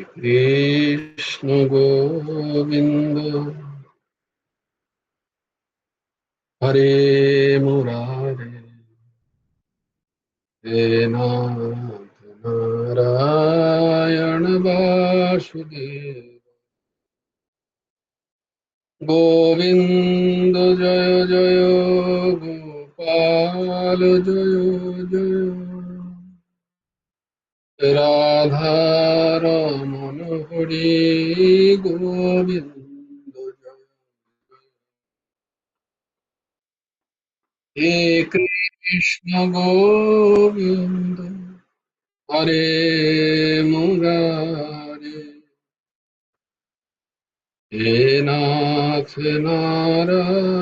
Krishna Govinda Hare Murare He Nath Narayana Vasudeva Govinda Jaya Jaya Gopal Jaya Jaya Radha Ramana Hari Govinda Jaya He Krishna Govinda Hare Murare He Nath Narayana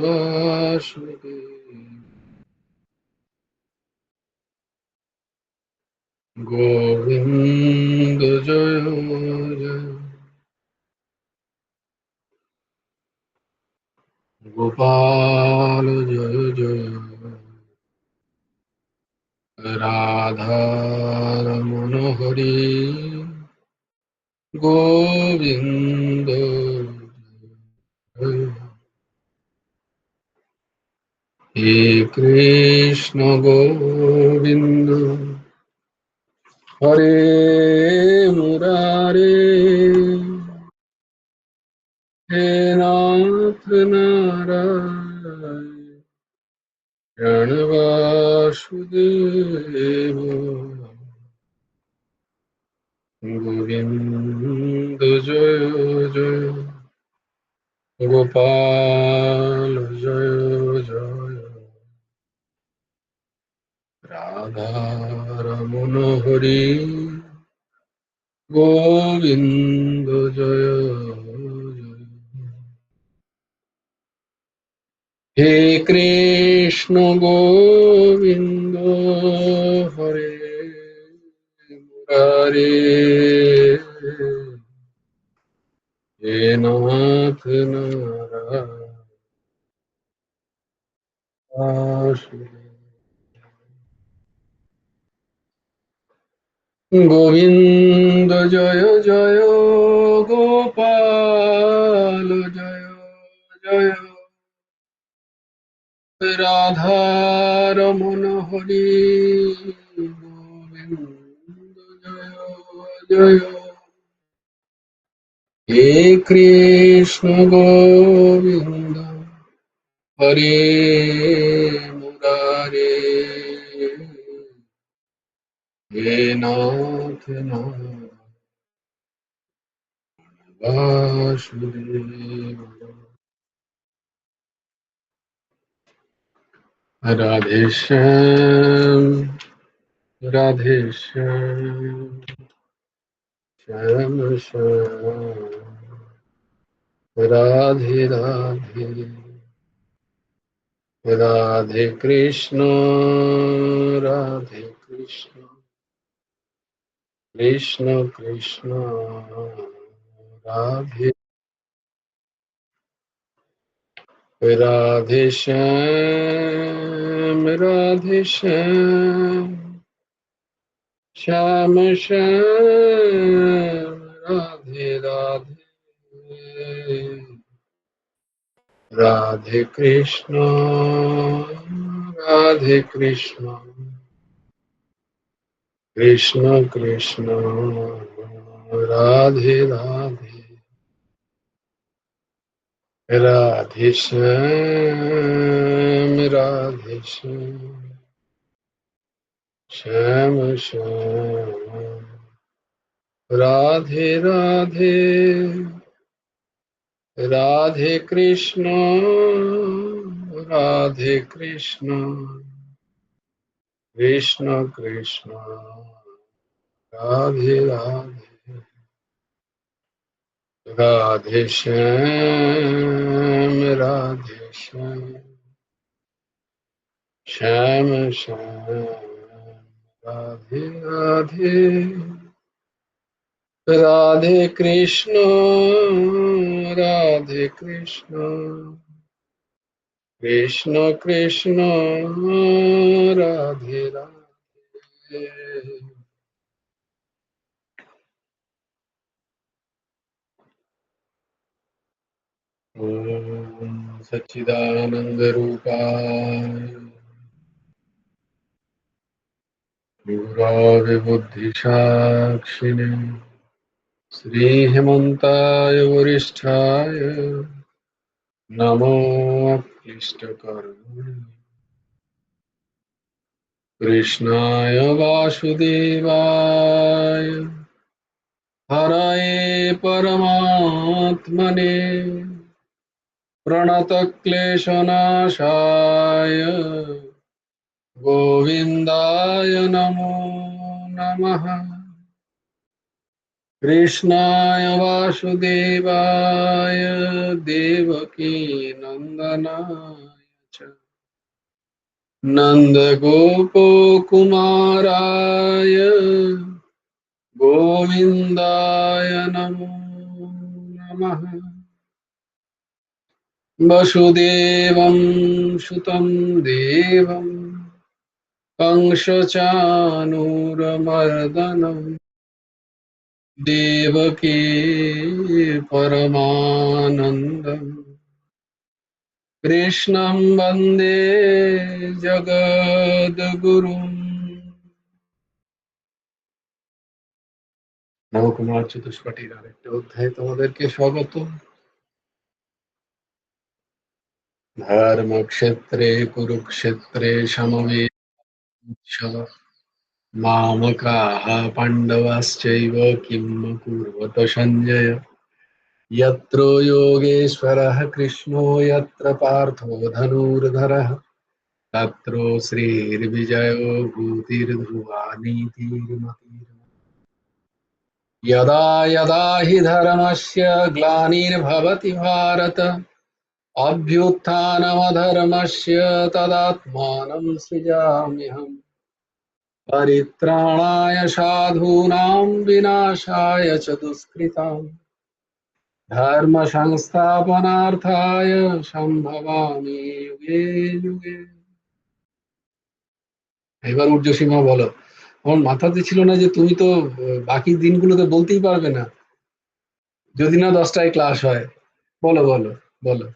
Vasudeva Govinda Jaya Jaya Gopal Jaya Jaya Radha Ramana Hari Govinda Jaya He Krishna Govinda Hare Murare He Nath Narayana Vasudeva Govinda Jaya Jaya Gopal Jaya Jaya Radha Ramana Hari Govinda Jaya Jaya He Krishna Govinda Hare Murare He Nath Narayana Govinda Jaya Jaya Gopal Jaya Jaya Radha Ramana Hari Govinda Jaya Jaya He Krishna Govinda Hare Murare He Nath Vasudeva Radhe Shyam Radhe Shyam Shyam Shyam Radhe Radhe Radhe Krishna Radhe Krishna Krishna Krishna Radhe Radhe Shyam Radhe Shyam Shyam Shyam Radhe Radhe Radhe Krishna Radhe Krishna Krishna Krishna Radhe Radhe Radhe Shyam Radhe Shyam Shyam Shyam Radhe Radhe Radhe Krishna Radhe Krishna Krishna Krishna Radhe Radhe Radhe Shyam Radhe Shyam Shyam Shyam Radhe Radhe Radhe Krishna Radhe Krishna Krishna Krishna Radhe Radhe ॐ सच्चिदानन्दरूपाय विभुराविबुद्धिसाक्षिणे श्रीहेमन्ताय वरिष्ठाय नमो क्लिष्टकर्मणे कृष्णाय वासुदेवाय हरये परमात्मने प्रणतक्लेशनाशाय गोविन्दाय नमो नमः। कृष्णाय वासुदेवाय देवकी नन्दनाय च नन्दगोपकुमाराय गोविन्दाय नमो नमः। वसुदेवं सुतं देवं कंसचानूरमर्दनं देवकी परमानन्दम् कृष्णं वन्दे जगद्गुरुम्। নবকুমার চতুষ্পাঠীর আরেকটা অধ্যায়ে তোমাদেরকে স্বাগত। ধর্মক্ষেত্রে কুরুক্ষেত্রে সমবেত मामकाः पाण्डवाश्चैव किं कुर्वत सञ्जय यत्र योगेश्वरः कृष्णो यत्र पार्थो धनुर्धरः तत्र श्रीर्विजयो भूतिर्ध्रुवा नीतिर्मतिर्मम यदा यदा हि धर्मस्य ग्लानिर्भवति भारत अभ्युत्थानमधर्मस्य तदात्मानं सृजाम्यहम् परित्राणाय साधूनां विनाशाय च दुष्कृताम् धर्म संस्थापनार्थाय সম্ভবামি যুগে যুগে। এবার ঊর্ধ্বসীমা বলো। আমার মাথাতে ছিল না যে তুমি তো বাকি দিনগুলোতে বলতেই পারবে না, যদি না 10টায় ক্লাস হয়। বলো বলো বলো।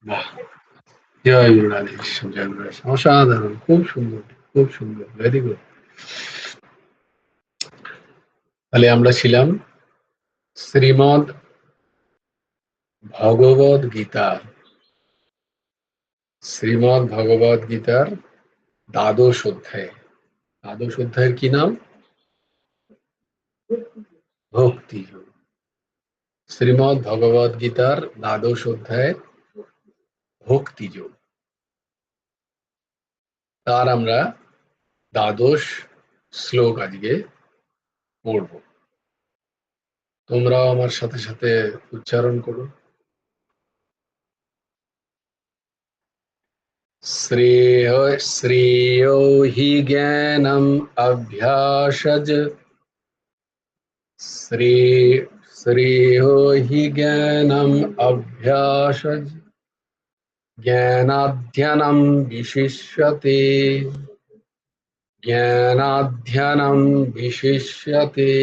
বাহ, জয় গুরু রাধেকৃষ্ণ, জয় গুরু রাধেকৃষ্ণ। অসাধারণ, খুব সুন্দর, খুব সুন্দর, ভেরি গুড। তাহলে আমরা ছিলাম শ্রীমদ ভগবদ গীতা, শ্রীমদ ভগবদ গীতার দ্বাদশ অধ্যায়ে। দ্বাদশ অধ্যায়ের কি নাম? ভক্তি যোগ। শ্রীমদ ভগবদ গীতার দ্বাদশ অধ্যায় ভক্তি যোগ, তার আমরা দ্বাদশ শ্লোক আজকে পড়ব। তোমরাও আমার সাথে সাথে উচ্চারণ করো। শ্রেয় হি জ্ঞানম অভ্যাসজ, শ্রেয় হি জ্ঞানম অভ্যাসজ, জ্ঞানাধ্যয়নম বিশিষ্যতে, জ্ঞানাধ্যয়নম বিশিষ্যতে।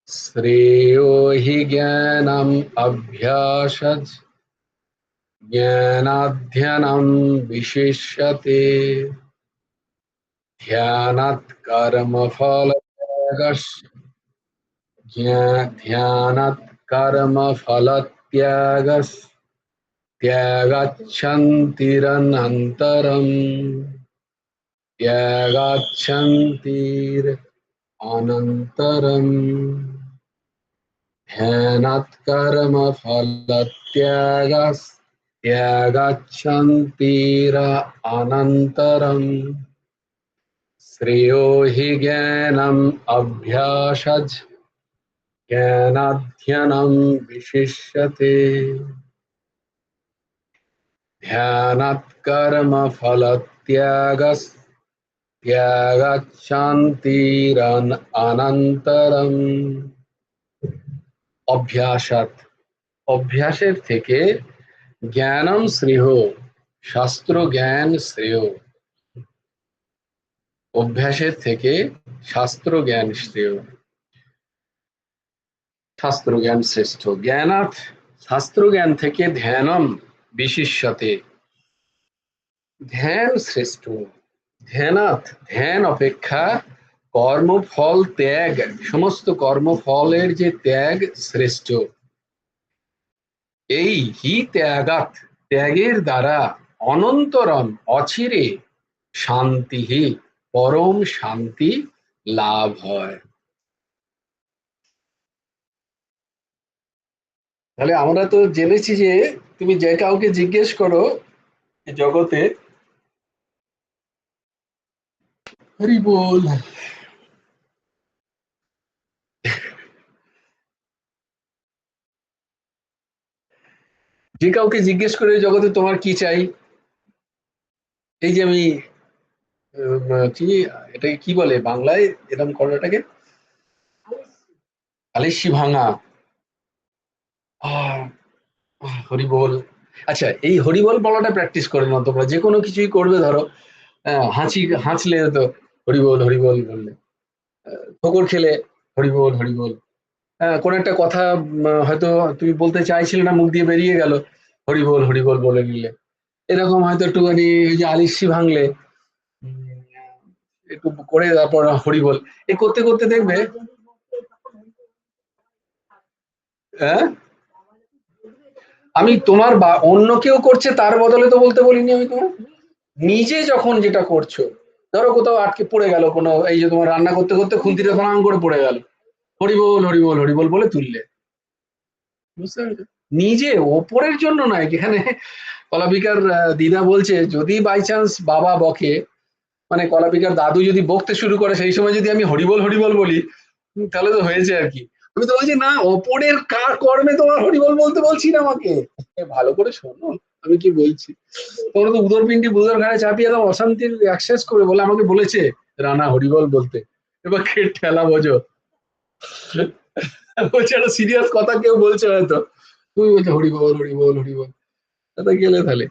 শ্রেয় হি জ্ঞানম অভ্যাসজ, জ্ঞানাধ্যয়নম বিশিষ্যতে। ধ্যানাৎ কর্মফলত্যাগস্য, ধ্যানাৎ কর্মফলত্যাগস্য, ত্যাগাচ্ছন্তিরনন্তরম, ত্যাগাচ্ছন্তির অনন্তরম। ধ্যানাৎ কর্মফলত্যাগস্য, ত্যাগাচ্ছন্তির অনন্তরম। শ্রেयो हि ज्ञानम् अभ्यासज, ज्ञानाध्ययनं विशिष्यते। ध्यानात् कर्मफलत्यागस्, ত্যাগাচ্ছান্তিরনন্তরম। অভ্যাসাৎ, অভ্যাসের থেকে, জ্ঞানম শ্রেয়, শাস্ত্র জ্ঞান শ্রেয়। অভ্যাসের থেকে শাস্ত্র জ্ঞান শ্রেয়, শাস্ত্র জ্ঞান শ্রেষ্ঠ। জ্ঞানার্থ, শাস্ত্র জ্ঞান থেকে, ধ্যানম বিশিষ্যতে, ধ্যান শ্রেষ্ঠ। ধ্যানার্থ, ধ্যান অপেক্ষা কর্মফল ত্যাগ, সমস্ত কর্মফলের যে ত্যাগ শ্রেষ্ঠ। এই হি ত্যাগাত, ত্যাগের দ্বারা, অনন্তরম অচিরে, শান্তিহি, পরম শান্তি লাভ হয়। তাহলে আমরা তো জেনেছি যে তুমি যে কাউকে জিজ্ঞেস করো এই জগতে, হরি বল, যে কাউকে জিজ্ঞেস করে জগতে তোমার কি চাই, এই যে আমি কি, এটাকে কি বলে বাংলায়, এরকম করাটাকে আলিশি ভাঙা। আহ, হরি বল। আচ্ছা, এই হরি বল বলাটা প্র্যাকটিস করে নাও তোমরা, যে কোনো কিছুই করবে ধরো, হাঁচলে তো হরি বল বললে, ঠোকর খেলে হরি বল, হরি বল। কোন একটা কথা হয়তো তুমি বলতে চাইছিলে না, মুখ দিয়ে বেরিয়ে গেল, হরি বল বলে নিলে। এরকম হয়তো একটুখানি ওই যে আলিশি ভাঙলে, উম, একটু করে তারপর হরি বল, এই করতে করতে দেখবে। হ্যাঁ, আমি তোমার বা অন্য কেউ করছে তার বদলে তো বলতে বলিনি আমি তোমার। নিজে যখন যেটা করছো, ধরো কোথাও আটকে পড়ে গেল কোনো, এই যে তোমার রান্না করতে করতে খুন্তিটা ফাং করে পড়ে গেল, হরি বল, হরি বল, হরি বল বলে তুললে। বুঝতে পেরেছো? নিজে, ওপরের জন্য নয়। এখানে কলাবিকার দিদা বলছে, যদি বাই চান্স বাবা বকে, মানে কলাবিকার দাদু যদি বকতে শুরু করে, সেই সময় যদি আমি হরি বল বলি, তাহলে তো হয়েছে আর কি। আমি তো বলছি না, অপরের কার কর্মে তোমার হরি বল বলতে বলছি না আমাকে। ভালো করে শোনো আমি কি বলছি। তোমরা তো উদর পিন্ডি বুধর ঘাড়ে চাপিয়ে দাও, অশান্তির অ্যাক্সেস করে বলে আমাকে বলেছে রানা হরিবল বলতে। এবার কে ঠেলা বোঝো, বলছে একটা সিরিয়াস কথা কেউ বলছে হয়তো, তুমি বলছো হরিবল, হরিবল, হরিবল। তাতে গেলে তাহলে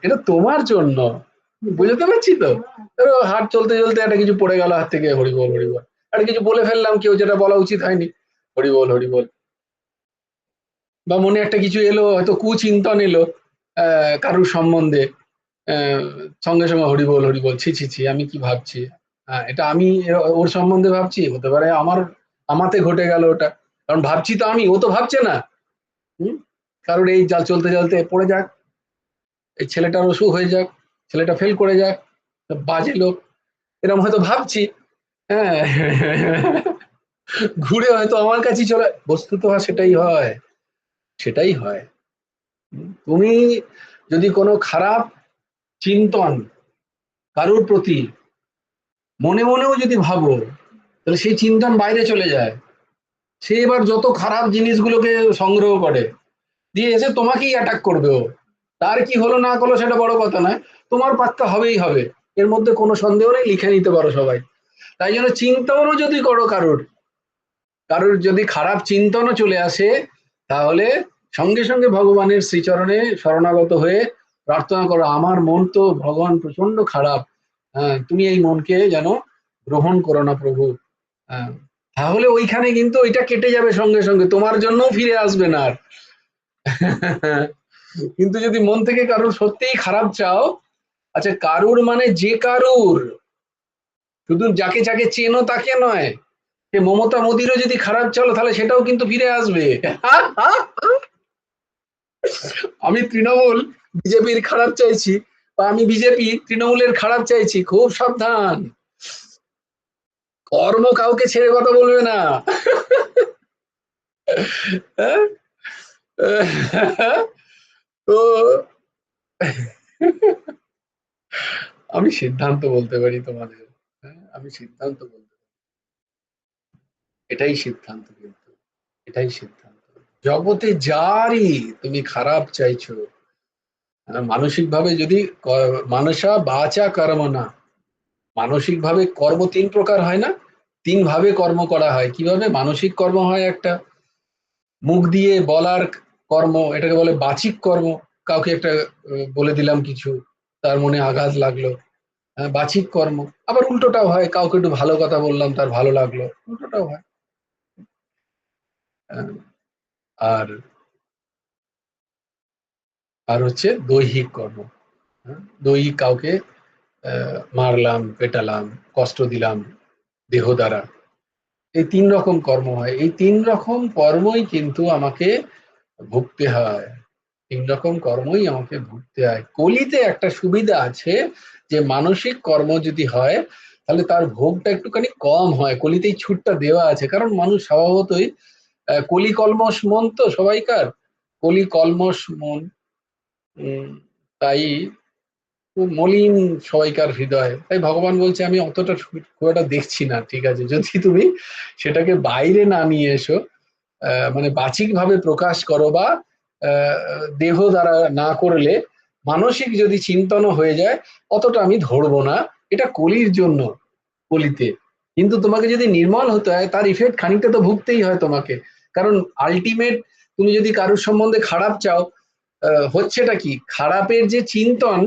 এটা তোমার জন্য, বুঝতে পারছি তো। ধরো হাট চলতে চলতে একটা কিছু পড়ে গেল হাত থেকে, হরিবল, হরিবল। একটা কিছু বলে ফেললাম কেউ, যেটা বলা উচিত হয়নি, হরিবল, হরিবল। বা মনে একটা কিছু এলো, হয়তো কুচিন্তন এলো কারুর সম্বন্ধে, সঙ্গে সঙ্গে হরিবোল হরিবোল, ছি ছি ছি আমি কি ভাবছি, এটা আমি ওর সম্বন্ধে ভাবছি, হতে পারে আমাতে ঘটে গেল ওটা, কারণ ভাবছি তো আমি, ও তো ভাবছে না। হুম, কারোর এই জাল চলতে চলতে পড়ে যাক, এই ছেলেটার অসুখ হয়ে যাক, ছেলেটা ফেল করে যাক, বাজে লোক, এরকম হয়তো ভাবছি। হ্যাঁ, ঘুরে হয়তো আমার কাছেই চলে, বস্তুত সেটাই হয়, সেটাই হয়। তুমি যদি কোনো খারাপ চিন্তন কারোর প্রতি মনে মনেও যদি ভাবো, তাহলে সেই চিন্তন বাইরে চলে যায়, সে এবার যত খারাপ জিনিসগুলোকে সংগ্রহ করে দিয়ে এসে তোমাকেই অ্যাটাক করবে ও। তার কি হলো না হলো সেটা বড় কথা নয়, তোমার পাক্কা হবেই হবে, এর মধ্যে কোনো সন্দেহ নেই, লিখে নিতে পারো সবাই। তাই জন্য চিন্তনও যদি করো কারোর, কারোর যদি খারাপ চিন্তনও চলে আসে, তাহলে সঙ্গে সঙ্গে ভগবানের শ্রীচরণে শরণাগত হয়ে প্রার্থনা করো, আমার মন তো ভগবান প্রচন্ড খারাপ, তুমি এই মনকে যেন গ্রহণ করো না প্রভু। হ্যাঁ, তাহলে ওইখানে কিন্তু ওইটা কেটে যাবে সঙ্গে সঙ্গে, তোমার জন্যও ফিরে আসবে না আর। কিন্তু যদি মন থেকে কারুর সত্যিই খারাপ চাও, আচ্ছা কারুর মানে যে কারুর, শুধু যাকে যাকে চেনো তাকে নয়, যে মমতা মোদিরও যদি খারাপ চাও তাহলে সেটাও কিন্তু ফিরে আসবে। আমি তৃণমূল বিজেপির খারাপ চাইছি, বা আমি বিজেপি তৃণমূলের খারাপ চাইছি, খুব সাবধান, কর্ম কাউকে ছেড়ে কথা বলবে না। তো আমি সিদ্ধান্ত বলতে পারি তোমাদের, আমি সিদ্ধান্ত বলতে পারি, এটাই সিদ্ধান্ত, কিন্তু এটাই সিদ্ধান্ত, জগতে যারই তুমি খারাপ চাইছো, মানসিক ভাবে যদি মানসা বাচা কর্ম না, মানসিক ভাবে কর্ম তিন প্রকার হয় না, তিন ভাবে কর্ম করা হয়, কিভাবে? মানসিক কর্ম হয় একটা, মুখ দিয়ে বলার কর্ম, এটাকে বলে বাচিক কর্ম, কাউকে একটা বলে দিলাম কিছু, তার মনে আঘাত লাগলো, বাচিক কর্ম। আবার উল্টোটাও হয়, কাউকে একটু ভালো কথা বললাম, তার ভালো লাগলো, উল্টোটাও হয়। আহ, আর আর হচ্ছে দৈহিক কর্ম, দৈহিক, কাউকে মারলাম, পেটালাম, কষ্ট দিলাম দেহ দ্বারা, এই তিন রকম কর্ম হয়, এই তিন রকম কর্মই কিন্তু আমাকে ভুগতে হয়, তিন রকম কর্মই আমাকে ভুগতে হয়। কলিতে একটা সুবিধা আছে, যে মানসিক কর্ম যদি হয় তাহলে তার ভোগটা একটুখানি কম হয়, কলিতে এই ছুটটা দেওয়া আছে, কারণ মানুষ স্বভাবতই কলি কলমশ মন তো সবাইকার, কলি কলমশ মন, তাই খুব মলিন সবাইকার হৃদয়, তাই ভগবান বলছে আমি অতটা খুব একটা দেখছি না, ঠিক আছে, যদি তুমি সেটাকে বাইরে না নিয়ে এসো, মানে বাচিক ভাবে প্রকাশ করো, বা দেহ দ্বারা না করলে মানসিক যদি চিন্তনও হয়ে যায়, অতটা আমি ধরবো না, এটা কলির জন্য, কলিতে। কিন্তু তোমাকে যদি নির্মল হতে হয়, তার ইফেক্ট খানিকটা তো ভুগতেই হয় তোমাকে, কারণ আলটিমেট তুমি যদি কারোর সম্বন্ধে খারাপ চাও, হচ্ছেটা কি, খারাপের যে চিন্তন,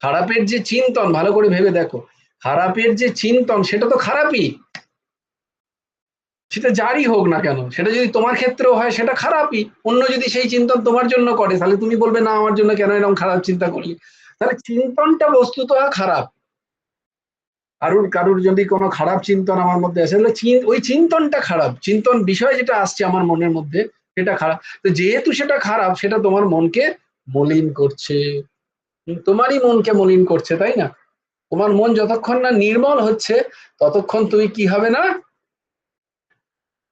খারাপের যে চিন্তন ভালো করে ভেবে দেখো, খারাপের যে চিন্তন সেটা তো খারাপই, সেটা যারই হোক না কেন, সেটা যদি তোমার ক্ষেত্রেও হয় সেটা খারাপই, অন্য যদি সেই চিন্তন তোমার জন্য করে তাহলে তুমি বলবে না আমার জন্য কেন এরকম খারাপ চিন্তা করলি, তাহলে চিন্তনটা বস্তুত খারাপ। কারুর কারুর যদি কোনো খারাপ চিন্তন আমার মধ্যে আসে, তাহলে ওই চিন্তনটা খারাপ, চিন্তন বিষয় যেটা আসছে আমার মনের মধ্যে সেটা খারাপ, তো যেহেতু সেটা খারাপ, সেটা তোমার মনকে মলিন করছে, তোমারই মনকে মলিন করছে, তাই না? তোমার মন যতক্ষণ না নির্মল হচ্ছে, ততক্ষণ তুমি কি হবে না,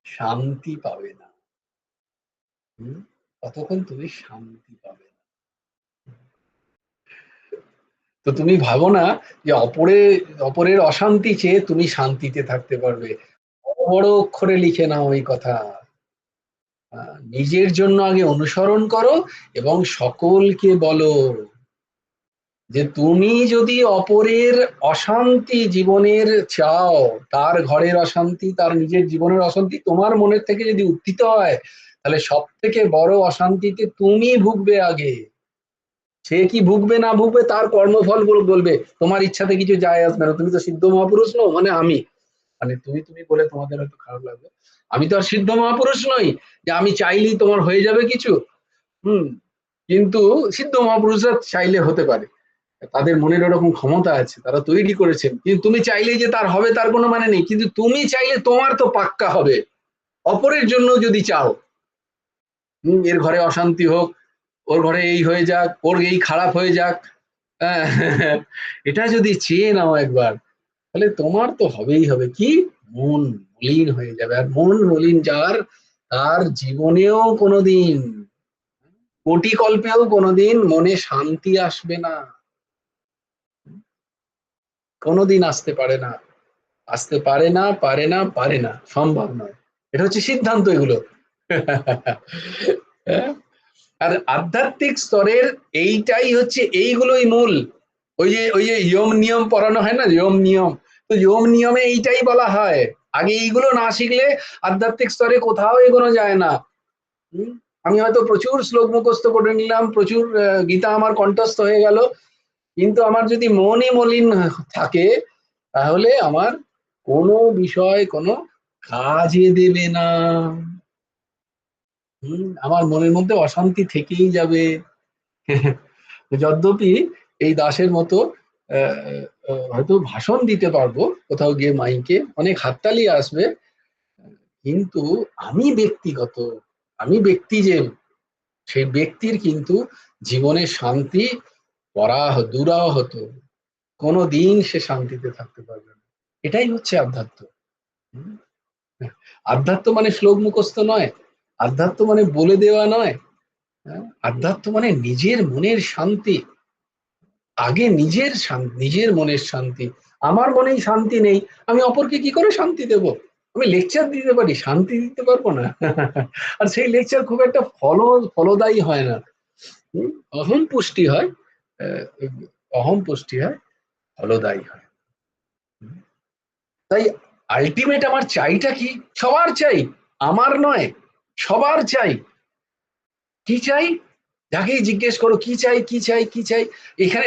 শান্তি পাবে না। ততক্ষণ তুমি শান্তি পাবে না। তো তুমি ভাবো না যে অপরের অশান্তি চেয়ে তুমি শান্তিতে থাকতে পারবে, বড় বড় অক্ষরে লিখে নাও এই কথা, নিজের জন্য আগে অনুসরণ করো, এবং সকলকে বলো যে তুমি যদি অপরের অশান্তি জীবনের চাও, তার ঘরের অশান্তি, তার নিজের জীবনের অশান্তি তোমার মনের থেকে যদি উত্থিত হয়, তাহলে সব থেকে বড় অশান্তিতে তুমি ভুগবে আগে, সে কি ভুগবে না ভুগবে তার কর্মফল বলবে, তোমার ইচ্ছাতে কিছু যায় আসবে না, তুমি তো সিদ্ধ মহাপুরুষ নও, মানে আমি, মানে তুমি তুমি বলে তোমাদের হয়তো খারাপ লাগবে, আমি তো আর সিদ্ধ মহাপুরুষ নই যে আমি চাইলেই তোমার হয়ে যাবে কিছু। হুম। কিন্তু সিদ্ধ মহাপুরুষরা চাইলে হতে পারে, তাদের মনের ওরকম ক্ষমতা আছে, তারা তৈরি করেছেন। কিন্তু তুমি চাইলে যে তার হবে তার কোনো মানে নেই, কিন্তু তুমি চাইলে তোমার তো পাক্কা হবে। অপরের জন্য যদি চাও, এর ঘরে অশান্তি হোক, ওর ঘরে এই হয়ে যাক, ওর এই খারাপ হয়ে যাক, হ্যাঁ, এটা যদি চেয়ে নাও একবার, তাহলে তোমার তো হবেই হবে কি, মন মলিন হয়ে যাবে। আর মন মলিন যার, তার জীবনেও কোনোদিন, কোটি কল্পেও কোনোদিন মনে শান্তি আসবে না, কোনোদিন আসতে পারে না, আসতে পারে না, পারে না, পারে না, সম্ভব নয়। এটা হচ্ছে সিদ্ধান্ত এগুলো। হ্যাঁ? আর আধ্যাত্মিক স্তরের এইটাই হচ্ছে, এইগুলোই মূল। ওই যে ইয়ম নিয়ম পড়ানো হয় না, ইয়ম নিয়ম, তো ইয়ম নিয়মে এইটাই বলা হয়। আগে এইগুলো না শিখলে আধ্যাত্মিক স্তরে কোথাও এগোনো যায় না। আমি হয়তো প্রচুর শ্লোক মুখস্থ করে নিলাম, প্রচুর গীতা আমার কণ্ঠস্থ হয়ে গেল, কিন্তু আমার যদি মনই মলিন থাকে, তাহলে আমার কোনো বিষয় কোনো কাজে দেবে না। আমার মনের মধ্যে অশান্তি থেকেই যাবে। যদ্যপি এই দাসের মতো হয়তো ভাষণ দিতে পারবো কোথাও গিয়ে, মাইকে অনেক হাততালি আসবে, কিন্তু আমি ব্যক্তিগত, আমি ব্যক্তি যে, সেই ব্যক্তির কিন্তু জীবনে শান্তি দুরাহত, কোনোদিন সে শান্তিতে থাকতে পারবে না। এটাই হচ্ছে আধ্যাত্ম। হুম? আধ্যাত্ম মানে শ্লোক মুখস্থ নয়, আধ্যাত্ম মানে বলে দেওয়া নয়। হ্যাঁ? আধ্যাত্ম মানে নিজের মনের শান্তি। আগে নিজের শান্তি, নিজের মনের শান্তি। আমার মনেই শান্তি নেই, আমি অপরকে কি করে শান্তি দেব? আমি লেকচার দিতে পারি, শান্তি দিতে পারবো না। আর সেই লেকচার খুব একটা ফলদায়ী হয় না। অহম পুষ্টি হয়, আহ, অহম পুষ্টি হয়, ফলদায়ী হয়। তাই আলটিমেট আমার চাইটা কি? সবার চাই, আমার নয়, সবার চাই। কি চাই? যাকেই জিজ্ঞেস করো কি চাই, কি চাই, কি চাই, এখানে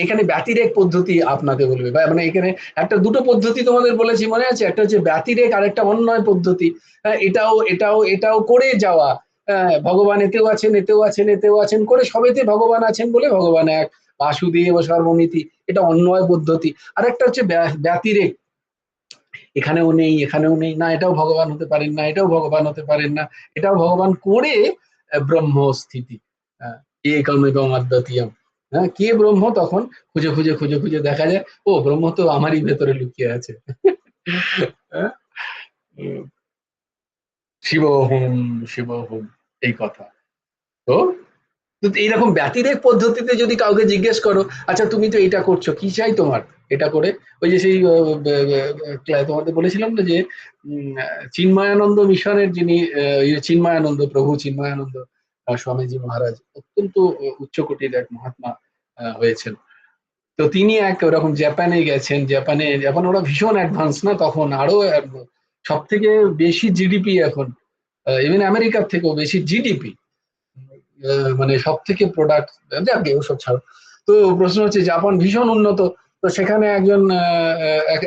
এখানে ব্যতিরেক পদ্ধতি আপনাকে বলবে, মানে এখানে একটা দুটো পদ্ধতি তোমাদের বলেছি মনে আছে, একটা হচ্ছে ব্যতিরেক আর একটা অন্যয় পদ্ধতি। এটাও এটাও এটাও করে যাওয়া, ভগবান এতেও আছেন, এতেও আছেন, এতেও আছেন করে সবেতে ভগবান আছেন বলে ভগবান এক, বাসুদেব সর্বমিতি, এটা অন্যয় পদ্ধতি। আর একটা হচ্ছে ব্যতিরেক, এখানেও নেই, এখানেও নেই, না এটাও ভগবান হতে পারেন না, এটাও ভগবান হতে পারেন না, এটাও ভগবান করে ব্রহ্মস্থিতি, একম এবং অদ্বিতীয়ম। হ্যাঁ, কে ব্রহ্ম তখন খুঁজে খুঁজে খুঁজে খুঁজে দেখা যায়, ও ব্রহ্ম তো আমারই ভেতরে লুকিয়ে আছে। হ্যাঁ? শিব হোম, শিব হোম, এই কথা। তো এইরকম ব্যতিরেক পদ্ধতিতে যদি কাউকে জিজ্ঞেস করো, আচ্ছা তুমি তো এটা করছো, কি চাই তোমার এটা করে? ওই যে সেই তোমাদের বলেছিলাম না যে চিন্ময়ানন্দ মিশনের যিনি চিন্ময়ানন্দ প্রভু চিন্ময়ানন্দ স্বামীজি মহারাজ, অত্যন্ত উচ্চকোটির এক মহাত্মা হয়েছেন। তো তিনি এক ওরকম জাপানে গেছেন, জাপান ওরা ভীষণ অ্যাডভান্স না তখন, আরো সব থেকে বেশি জিডিপি এখন, ইভেন আমেরিকার থেকেও বেশি জিডিপি, মানে সব থেকে প্রোডাক্ট, যাকে ওসব ছাড়ো। তো প্রশ্ন হচ্ছে জাপান ভীষণ উন্নত, তো সেখানে একজন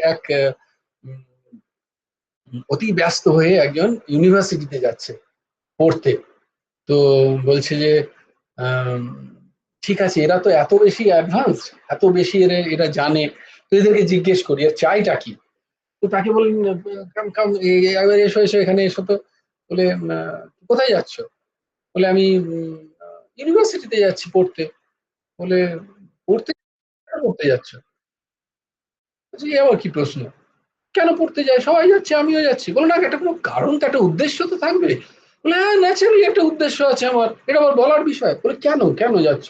এক অতি ব্যস্ত হয়ে একজন ইউনিভার্সিটিতে যাচ্ছে পড়তে। তো বলছে যে আম, ঠিক আছে, এরা তো এত বেশি অ্যাডভান্স, এত বেশি এরা এরা জানে, তো এদেরকে জিজ্ঞেস করি এর চাইটা কি। তো তাকে বললেন, কাম কাম এবার এসো এসো এখানে এসো তো। বলে কোথায় যাচ্ছ? বলে আমি ইউনিভার্সিটিতে যাচ্ছি পড়তে। বলে পড়তে, কেন পড়তে যাচ্ছ? বলছি, এ আবার কি প্রশ্ন, কেন পড়তে যায়, সবাই যাচ্ছে আমিও যাচ্ছি। বলে না, একটা কোনো কারণ তো, একটা উদ্দেশ্য তো থাকবে। বলে হ্যাঁ, ন্যাচারালি একটা উদ্দেশ্য আছে আমার, এটা আবার বলার বিষয়। বলে কেন, কেন যাচ্ছ?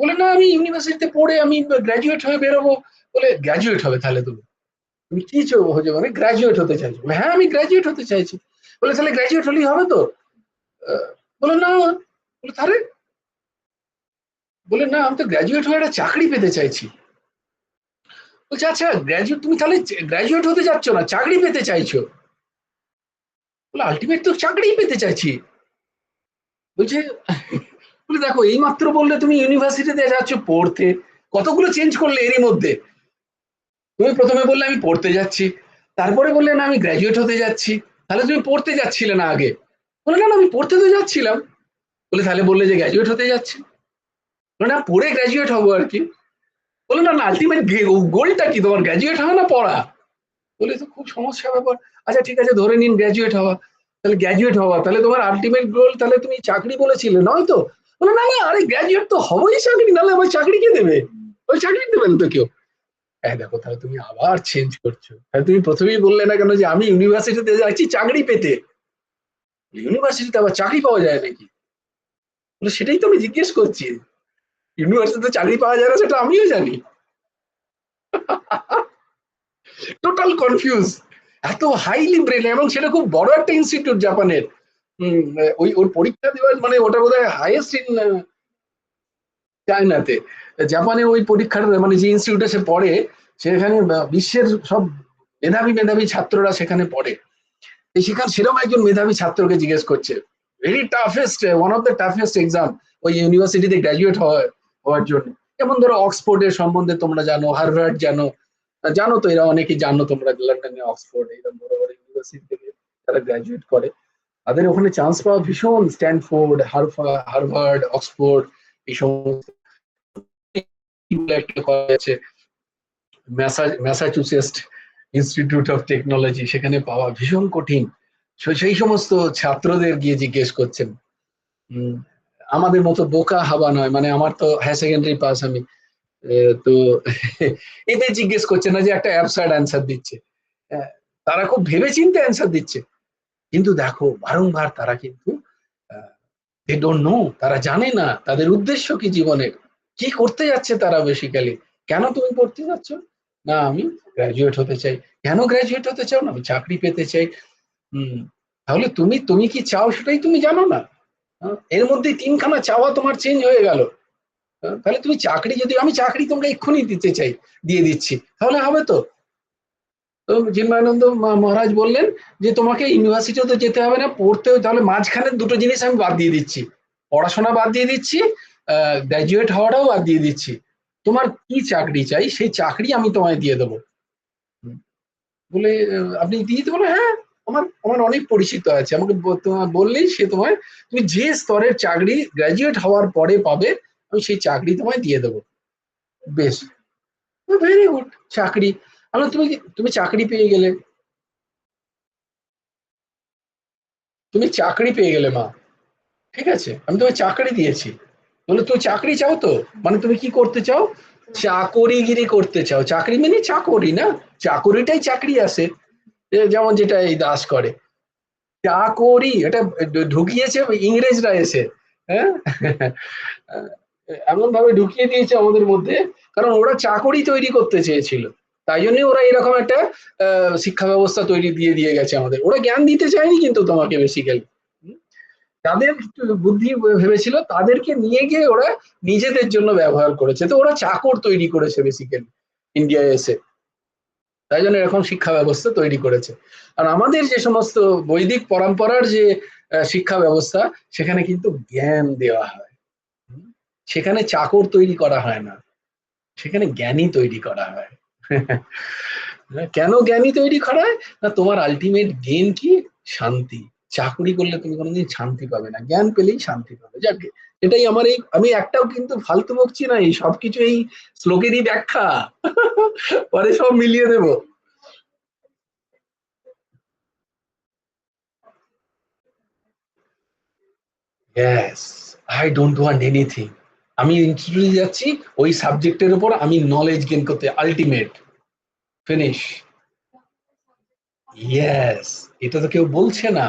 বলে না, আমি ইউনিভার্সিটিতে পড়ে আমি গ্রাজুয়েট হয়ে বেরোবো। বলে গ্রাজুয়েট হবে তাহলে তুমি, তুমি কি হচ্ছে, মানে গ্রাজুয়েট হতে চাইছো? বলে হ্যাঁ, আমি গ্রাজুয়েট হতে চাইছি। বলে তাহলে গ্রাজুয়েট হলেই হবে তো? আহ, বলে না। বলে তাহলে? বলে না, আমি তো গ্রাজুয়েট হয়ে একটা চাকরি পেতে চাইছি। বলছে আচ্ছা, গ্রাজুয়েট তুমি তাহলে গ্রাজুয়েট হতে যাচ্ছ না, চাকরি পেতে চাইছো? বলে আলটিমেট তো চাকরিই পেতে চাইছি। বলছে, বলে দেখো এই মাত্র বললে তুমি ইউনিভার্সিটিতে যাচ্ছ পড়তে, কতগুলো চেঞ্জ করলে এরই মধ্যে। তুমি প্রথমে বললে আমি পড়তে যাচ্ছি, তারপরে বললেন আমি গ্র্যাজুয়েট হতে যাচ্ছি। তাহলে তুমি পড়তে যাচ্ছিলে না আগে? বলে না আমি পড়তে তো যাচ্ছিলাম। বলে তাহলে বললে যে গ্র্যাজুয়েট হতে যাচ্ছে? বলে না পড়ে গ্র্যাজুয়েট হবো আর কি। বলে না আলটিমেট গোলটা কি তোমার, গ্র্যাজুয়েট হওয়া না পড়া? বলে তো খুব সমস্যা ব্যাপার। আচ্ছা ঠিক আছে ধরে নিন গ্র্যাজুয়েট হওয়া, তাহলে গ্র্যাজুয়েট হওয়া, তাহলে তোমার আলটিমেট গোল তাহলে তুমি চাকরি বলেছিলে নয় তো? বলে না না আরে গ্র্যাজুয়েট তো হবোই, চাকরি নাহলে আমার চাকরি কে দেবে? ওই চাকরি দেবে না তো কেউ। হ্যাঁ দেখো তাহলে তুমি আবার চেঞ্জ করছো। তাহলে তুমি প্রথমেই বললে না কেন যে আমি ইউনিভার্সিটিতে যাচ্ছি চাকরি পেতে? ইউনিভার্সিটিতে আবার চাকরি পাওয়া যায় নাকি? বলে সেটাই তো আমি জিজ্ঞেস করছি। ইউনিভার্সিটিতে চাকরি পাওয়া যায় না সেটা আমিও জানি। টোটাল কনফিউজ, এত হাইলি ব্রেন, এবং সেটা খুব বড় একটা ইনস্টিটিউট জাপানের। ওই ওর পরীক্ষা দেওয়ার মানে ওটা বোধহয় হাইয়েস্ট ইন চায়নাতে। জাপানে ওই পরীক্ষার মানে যে ইনস্টিটিউটে সে পড়ে সেখানে বিশ্বের সব মেধাবী মেধাবী ছাত্ররা সেখানে পড়ে। সেখানে সেরকম একজন মেধাবী ছাত্রকে জিজ্ঞেস করছে, very toughest, one of the toughest exam ওই ইউনিভার্সিটিতে গ্র্যাজুয়েট হওয়ার জন্য। যেমন ধরো অক্সফোর্ডের সম্বন্ধে তোমরা জানো, হার্ভার্ড জানো, জানো তো এরা অনেকেই জানো তোমরা, লন্ডনে অক্সফোর্ড এরকম বড় বড় ইউনিভার্সিটি থেকে তারা গ্র্যাজুয়েট করে। তাদের ওখানে চান্স পাওয়া ভীষণ, স্ট্যানফোর্ড, হার্ভার্ড, অক্সফোর্ড এই সমস্ত আছে, ম্যাসাচুসেটস ইনস্টিটিউট অফ টেকনোলজি, সেখানে পাওয়া ভীষণ কঠিন। সেই সমস্ত ছাত্রদের গিয়ে জিজ্ঞেস করছেন। উম, আমাদের মতো বোকা হাবা নয়, মানে আমার তো হায়ার সেকেন্ডারি পাস আমি, তো এদের জিজ্ঞেস করছে না যে একটা অ্যাবসার্ড অ্যান্সার দিচ্ছে। আহ, তারা খুব ভেবে চিন্তে অ্যান্সার দিচ্ছে, কিন্তু দেখো বারংবার তারা কিন্তু দে ডোন্ট নো, তারা জানে না তাদের উদ্দেশ্য কি জীবনের, কি করতে যাচ্ছে তারা বেসিক্যালি। কেন তুমি পড়তে যাচ্ছ? না আমি গ্রাজুয়েট হতে চাই। কেন গ্রাজুয়েট হতে চাও? না আমি চাকরি পেতে চাই। হম, তাহলে তুমি তুমি কি চাও সেটাই তুমি জানো না। এর মধ্যে তিনখানা চাওয়া তোমার চেঞ্জ হয়ে গেল। তাহলে তুমি চাকরি, যদি আমি চাকরি তোমরা এক্ষুনি দিতে চাই, দিয়ে দিচ্ছি, তাহলে হবে তো? তো চিন্ময়ানন্দ মহারাজ বললেন যে তোমাকে ইউনিভার্সিটিও তো যেতে হবে না, পড়তেও, তাহলে মাঝখানে দুটো জিনিস আমি বাদ দিয়ে দিচ্ছি, পড়াশোনা বাদ দিয়ে দিচ্ছি, গ্র্যাজুয়েট হওয়াটাও বাদ দিয়ে দিচ্ছি। তোমার কি চাকরি চাই সেই চাকরি আমি তোমায় দিয়ে দেবো। বলে আপনি দিয়ে দিতে বলে হ্যাঁ, আমার আমার অনেক পরিচিত আছে, আমাকে তোমার বললেই সে তোমায়, তুমি যে স্তরের চাকরি গ্র্যাজুয়েট হওয়ার পরে পাবে আমি সেই চাকরি তোমায় দিয়ে দেবো। বেশ, ভেরি গুড, চাকরি। আমরা তুমি তুমি চাকরি পেয়ে গেলে, তুমি চাকরি পেয়ে গেলে মা, ঠিক আছে আমি তোমায় চাকরি দিয়েছি, বলে তুমি চাকরি চাও তো, মানে তুমি কি করতে চাও? চাকরিগিরি করতে চাও। চাকরি মানে চাকরি না, চাকরিটাই চাকরি আছে, যেমন যেটা এই দাস করে। চাকরি এটা ঢুকিয়েছে ইংরেজরা এসে, হ্যাঁ, এমন ভাবে ঢুকিয়ে দিয়েছে আমাদের মধ্যে, কারণ ওরা চাকরি তৈরি করতে চেয়েছিল। তাই জন্য ওরা এরকম একটা শিক্ষা ব্যবস্থা তৈরি দিয়ে দিয়ে গেছে আমাদের। ওরা জ্ঞান দিতে চায়নি কিন্তু তোমাকে বেসিক্যালি, তাদের বুদ্ধি ভেবেছিল তাদেরকে নিয়ে গিয়ে ওরা নিজেদের জন্য ব্যবহার করেছে, তো ওরা চাকর তৈরি করেছে বেসিক্যালি ইন্ডিয়ায় এসে। তাই জন্য এরকম শিক্ষা ব্যবস্থা তৈরি করেছে। আর আমাদের যে সমস্ত বৈদিক পরম্পরার যে শিক্ষা ব্যবস্থা, সেখানে কিন্তু জ্ঞান দেওয়া হয়। সেখানে চাকর তৈরি করা হয় না, সেখানে জ্ঞানী তৈরি করা হয়। কেন জ্ঞানী তৈরি করা হয়? না তোমার আলটিমেট গেম কি? শান্তি। চাকরি করলে তুমি কোনোদিন শান্তি পাবে না, জ্ঞান পেলেই শান্তি পাবে। যাক, এটাই আমার এই, আমি একটাও কিন্তু ফালতু বকছি না, এই সবকিছু এই শ্লোকেরই ব্যাখ্যা। পরে সব মিলিয়ে দেবো। Yes, I don't want anything. আমি ইনস্টিটিউটে যাচ্ছি ওই সাবজেক্টের উপর আমি নলেজ গেইন করতে, আলটিমেট, ফিনিশ। ইয়েস, এটা তো কেউ বলছে না।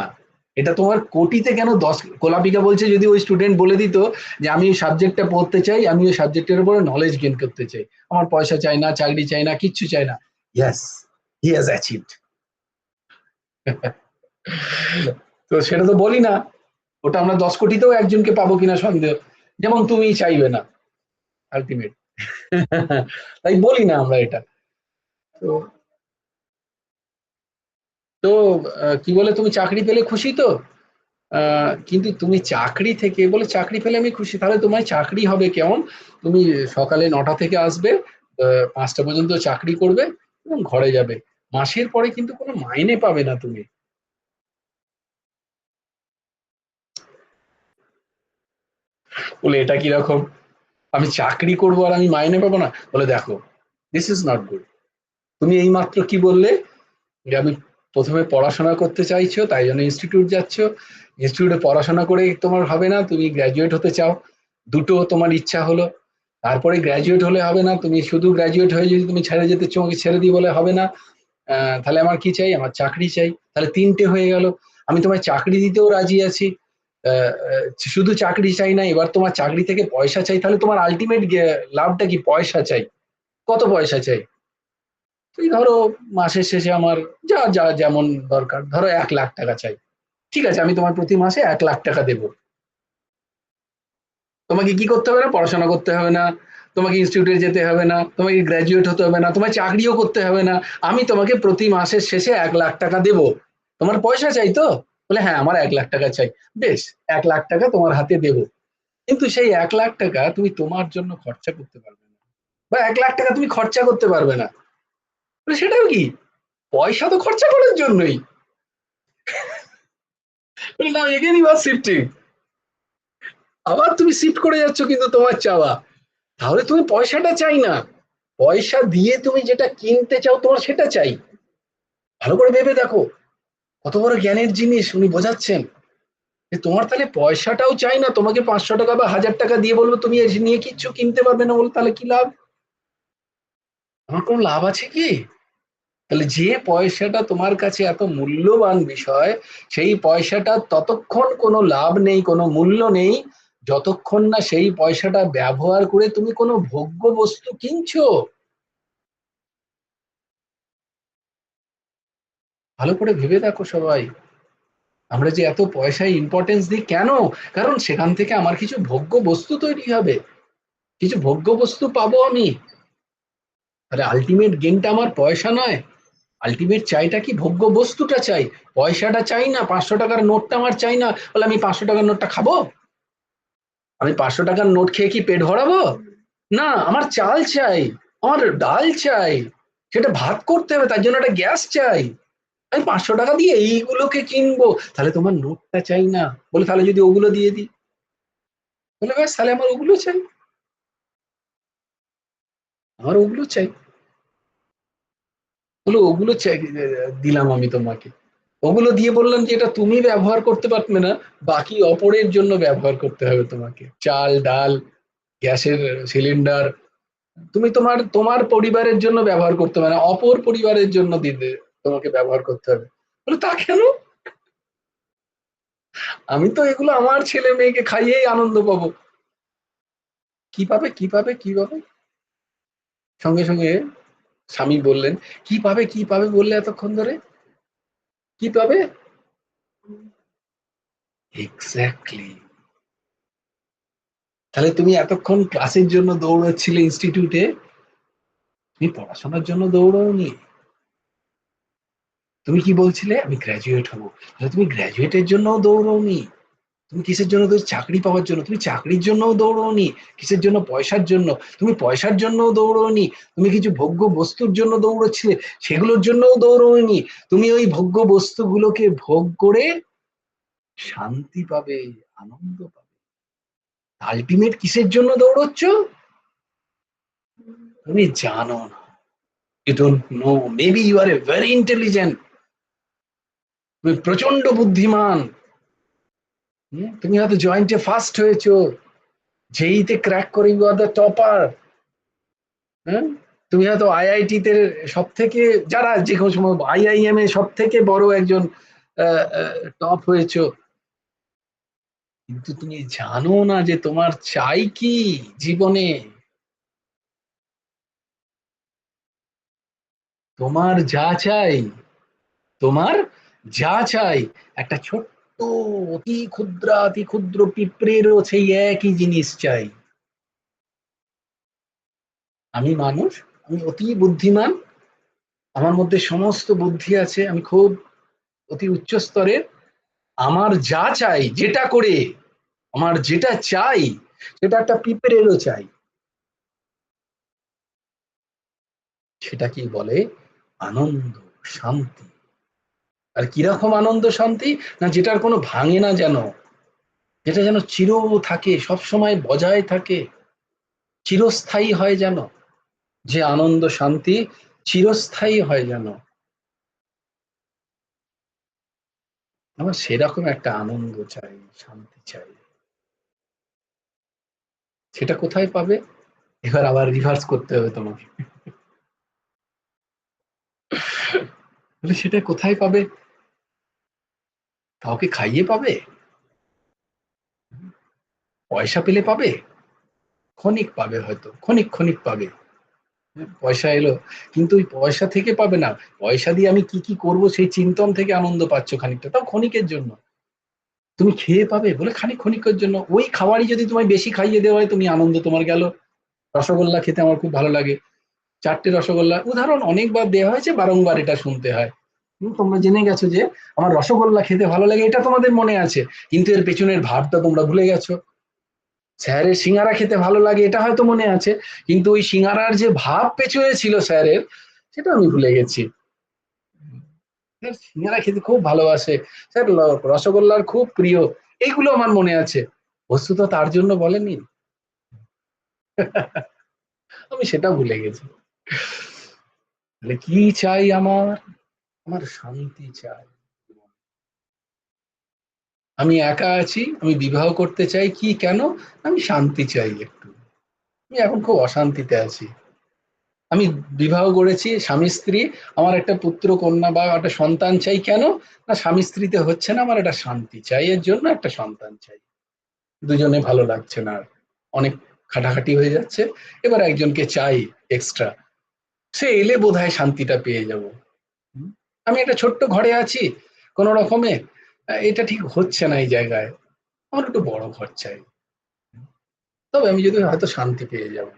এটা তোমার কোটিতে কেন 10 কোলাপিকা বলছে, যদি ওই স্টুডেন্ট বলে দিত যে আমি ওই সাবজেক্টটা পড়তে চাই, আমি ওই সাবজেক্টের উপরে নলেজ গেইন করতে চাই, আমার পয়সা চাই না, চাকরি চাই না, কিচ্ছু চাই না, ইয়েস, হি হ্যাজ অ্যাচিভড। তো সেটা তো বলি না, ওটা আমরা 10 কোটিতেও একজনকে পাবো কিনা সন্দেহ, যেমন তুমি চাইবে না আলটিমেট। তাই বলি না আমরা এটা। তো তো কি বলে, তুমি চাকরি পেলে খুশি তো? কিন্তু তুমি চাকরি থেকে বলে চাকরি পেলে আমি খুশি, তাহলে তোমার চাকরি হবে কেমন? তুমি সকালে 9টা থেকে আসবে, 5টা পর্যন্ত চাকরি করবে এবং ঘরে যাবে। মাসের পরে কিন্তু কোনো মাইনে পাবে না তুমি। বলে এটা কিরকম, আমি চাকরি করবো আর আমি মাইনে পাবো না? বলে দেখো, দিস ইজ নট গুড। তুমি এই মাত্র কি বললে যে আমি প্রথমে পড়াশোনা করতে চাইছো তাই জন্য ইনস্টিটিউট যাচ্ছ, ইনস্টিটিউটে পড়াশোনা করে তোমার হবে না, তুমি গ্র্যাজুয়েট হতে চাও, দুটো তোমার ইচ্ছা হলো। তারপরে গ্র্যাজুয়েট হলে হবে না, তুমি শুধু গ্র্যাজুয়েট হয়ে যদি তুমি ছেড়ে যেতে তোমাকে ছেড়ে দিই বলে হবে না। তাহলে আমার কি চাই? আমার চাকরি চাই। তাহলে তিনটে হয়ে গেল। আমি তোমায় চাকরি দিতেও রাজি আছি, শুধু চাকরি চাই না, এবার তোমার চাকরি থেকে পয়সা চাই। তাহলে তোমার আলটিমেট লাভটা কি? পয়সা চাই। কত পয়সা চাই? তুই ধরো মাসের শেষে আমার যা যা যেমন দরকার, ধরো 1,00,000 টাকা চাই। ঠিক আছে, আমি তোমার প্রতি মাসে 1,00,000 টাকা দেবো। তোমাকে কি করতে হবে না? পড়াশোনা করতে হবে না, তোমাকে ইনস্টিটিউটে যেতে হবে না, তোমাকে গ্র্যাজুয়েট হতে হবে না, তোমার চাকরিও করতে হবে না। আমি তোমাকে প্রতি মাসের শেষে 1,00,000 টাকা দেবো। তোমার পয়সা চাই তো? বলে হ্যাঁ, আমার 1,00,000 টাকা চাই। বেশ, 1,00,000 টাকা তোমার হাতে দেবো। কিন্তু সেই 1,00,000 টাকা তুমি তোমার জন্য খরচা করতে পারবে না, বা 1,00,000 টাকা তুমি খরচা করতে পারবে না। সেটাও কি? পয়সা তো খরচা করার জন্যই। না, এগেনই ওয়াজ শিফটিং। আবার তুমি শিফট করে যাচ্ছ কিন্তু তোমার চাওয়া। তাহলে তুমি পয়সাটা চাই না, পয়সা দিয়ে তুমি যেটা কিনতে চাও তোমার সেটা চাই। ভালো করে ভেবে দেখো, কত বড় জ্ঞানের জিনিস উনি বোঝাচ্ছেন। যে তোমার তাহলে পয়সাটাও চাই না, তোমাকে 500 টাকা বা 1,000 টাকা দিয়ে বলবো তুমি এ নিয়ে কিচ্ছু কিনতে পারবে না, বলে তাহলে কি লাভ? আমার কোনো লাভ আছে কি? তাহলে যে পয়সাটা তোমার কাছে এত মূল্যবান বিষয়, সেই পয়সাটা ততক্ষণ কোনো লাভ নেই, কোনো মূল্য নেই, যতক্ষণ না সেই পয়সাটা ব্যবহার করে তুমি কোনো ভোগ্য বস্তু কিনছো। ভালো করে ভেবে দেখো সবাই, আমরা যে এত পয়সায় ইম্পর্টেন্স দিই কেন? কারণ সেখান থেকে আমার কিছু ভোগ্য বস্তু তৈরি হবে, কিছু ভোগ্য বস্তু পাবো আমি। তাহলে আলটিমেট গেমটা আমার পয়সা নয়, আলটিমেট চাইটা কি? ভোগ্য বস্তুটা চাই, পয়সাটা চাই না। 500 টাকার নোটটা আমার চাই না, বলে আমি 500 টাকার নোটটা খাবো? আমি 500 টাকার নোট খেয়ে কি পেট ভরাবো? না, আমার চাল চাই, আমার ডাল চাই, সেটা ভাত করতে হবে, তার জন্য একটা গ্যাস চাই। আমি 500 টাকা দিয়ে এইগুলোকে কিনবো, তাহলে তোমার নোটটা চাই না। বলে তাহলে যদি ওগুলো দিয়ে দিই? বলে ব্যাস, তাহলে আমার ওগুলো চাই, আমার ওগুলো চাই। বলে ওগুলো চাই, দিলাম আমি তোমাকে। ওগুলো দিয়ে বললাম যে এটা তুমি ব্যবহার করতে পারবে না, বাকি অপরের জন্য ব্যবহার করতে হবে তোমাকে। চাল ডাল, গ্যাসের সিলিন্ডার, তুমি তোমার তোমার পরিবারের জন্য ব্যবহার করতে হবে না, অপর পরিবারের জন্য দিতে তোমাকে ব্যবহার করতে হবে। বলে তা কেন? আমি তো এগুলো আমার ছেলে মেয়েকে খাইয়েই আনন্দ পাবো। কিভাবে কিভাবে কিভাবে? সঙ্গে সঙ্গে স্বামী বললেন, কি পাবে কি পাবে বললে এতক্ষণ ধরে? কি পাবে? এক্স্যাক্টলি। তাহলে তুমি এতক্ষণ ক্লাসের জন্য দৌড়াচ্ছিলে ইনস্টিটিউটে, তুমি পড়াশোনার জন্য দৌড়াওনি। তুমি কি বলছিলে? আমি গ্র্যাজুয়েট হবো। তাহলে তুমি গ্র্যাজুয়েটের জন্য দৌড়াওনি। তুমি কিসের জন্য? তুমি চাকরি পাওয়ার জন্য। তুমি চাকরির জন্যও দৌড়াওনি। কিসের জন্য? পয়সার জন্য। তুমি পয়সার জন্যও দৌড়াওনি। তুমি কিছু ভোগ্য বস্তুর জন্য দৌড়চ্ছিলে, সেগুলোর জন্যও দৌড়াওনি। তুমি ওই ভোগ্য বস্তুগুলোকে ভোগ করে শান্তি পাবে, আনন্দ পাবে। আলটিমেট কিসের জন্য দৌড়চ্ছ? তুমি জানো না। You don't know, maybe you are a very intelligent, তুমি প্রচন্ড বুদ্ধিমান। তুমি হয়তো জয়েন্টে ফার্স্ট হয়েছো, জেইতে ক্র্যাক করে ইউ আর দ্য টপার। হ্যাঁ, তুমি হয়তো আইআইটি তে সব থেকে, যারা যে কোনো সময় আইআইএম এ সব থেকে বড় একজন টপ হয়েছো, কিন্তু তুমি জানো না যে তোমার চাই কি জীবনে। তোমার যা চাই, তোমার যা চাই, একটা ছোট্ট অতি ক্ষুদ্র পিঁপড়েরও সেই একই জিনিস চাই। আমি মানুষ, আমি অতি বুদ্ধিমান, আমার মধ্যে সমস্ত বুদ্ধি আছে, আমি খুব অতি উচ্চ স্তরের। আমার যা চাই, যেটা করে আমার যেটা চাই, সেটা একটা পিঁপড়েরও চাই। সেটা কি বলে? আনন্দ, শান্তি। আর কিরকম আনন্দ শান্তি, না যেটার কোনো ভাঙে না, যেন যেটা যেন চির থাকে, সব সময় বজায় থাকে, চিরস্থায়ী হয়, যেন যে আনন্দ শান্তি চিরস্থায়ী হয় যেন। আমার সেরকম একটা আনন্দ চাই, শান্তি চাই। সেটা কোথায় পাবে? এবার আবার রিভার্স করতে হবে তোমাকে। বলে সেটা কোথায় পাবে? কাউকে খাইয়ে পাবে? পয়সা পেলে পাবে? ক্ষণিক পাবে, হয়তো ক্ষণিক ক্ষণিক পাবে। পয়সা এলো, কিন্তু ওই পয়সা থেকে পাবে না। পয়সা দিয়ে আমি কি কি করব সেই চিন্তন থেকে আনন্দ পাচ্ছ খানিকটা, তাও ক্ষণিকের জন্য। তুমি খেয়ে পাবে, বলে ক্ষণিকের জন্য। ওই খাবারই যদি তোমায় বেশি খাইয়ে দেওয়া হয়, তুমি আনন্দ তোমার গেল। রসগোল্লা খেতে আমার খুব ভালো লাগে, 4টে রসগোল্লা, উদাহরণ অনেকবার দেওয়া হয়েছে, বারংবার এটা শুনতে হয়। তোমরা জেনে গেছো যে আমার রসগোল্লা খেতে ভালো লাগে, এটা তোমাদের মনে আছে, কিন্তু এর পেছনের ভাবটা তোমরা ভুলে গেছো। স্যারের সিঙ্গারা খেতে ভালো লাগে, এটা হয়তো মনে আছে, কিন্তু ওই সিঙ্গারার যে ভাব পেছনে ছিল স্যারের, সেটা আমি ভুলে গেছি। স্যার সিঙ্গারা খেতে খুব ভালোবাসে, স্যার রসগোল্লার খুব প্রিয়, এইগুলো আমার মনে আছে। বস্তুত তার জন্য বলেনি, আমি সেটা ভুলে গেছি। তাহলে কি চাই আমার? আমার শান্তি চাই। আমি একা আছি, আমি বিবাহ করতে চাই, কি কেন? আমি শান্তি চাই একটু। আমি এখন খুব অশান্তিতে আছি। আমি বিবাহ করেছি, স্বামী স্ত্রী, আমার একটা পুত্র কন্যা বা একটা সন্তান চাই, কেন? না স্বামী স্ত্রীতে হচ্ছে না, আমার একটা শান্তি চাই, এর জন্য একটা সন্তান চাই। দুজনে ভালো লাগছে না আর, অনেক খাটাখাটি হয়ে যাচ্ছে, এবার একজনকে চাই এক্সট্রা, সে এলে বোধহয় শান্তিটা পেয়ে যাব। আমি একটা ছোট্ট ঘরে আছি কোন রকমে, এটা ঠিক হচ্ছে না এই জায়গায়, আমার একটু বড় ঘর চাই, তবে আমি যদি হয়তো শান্তি পেয়ে যাব।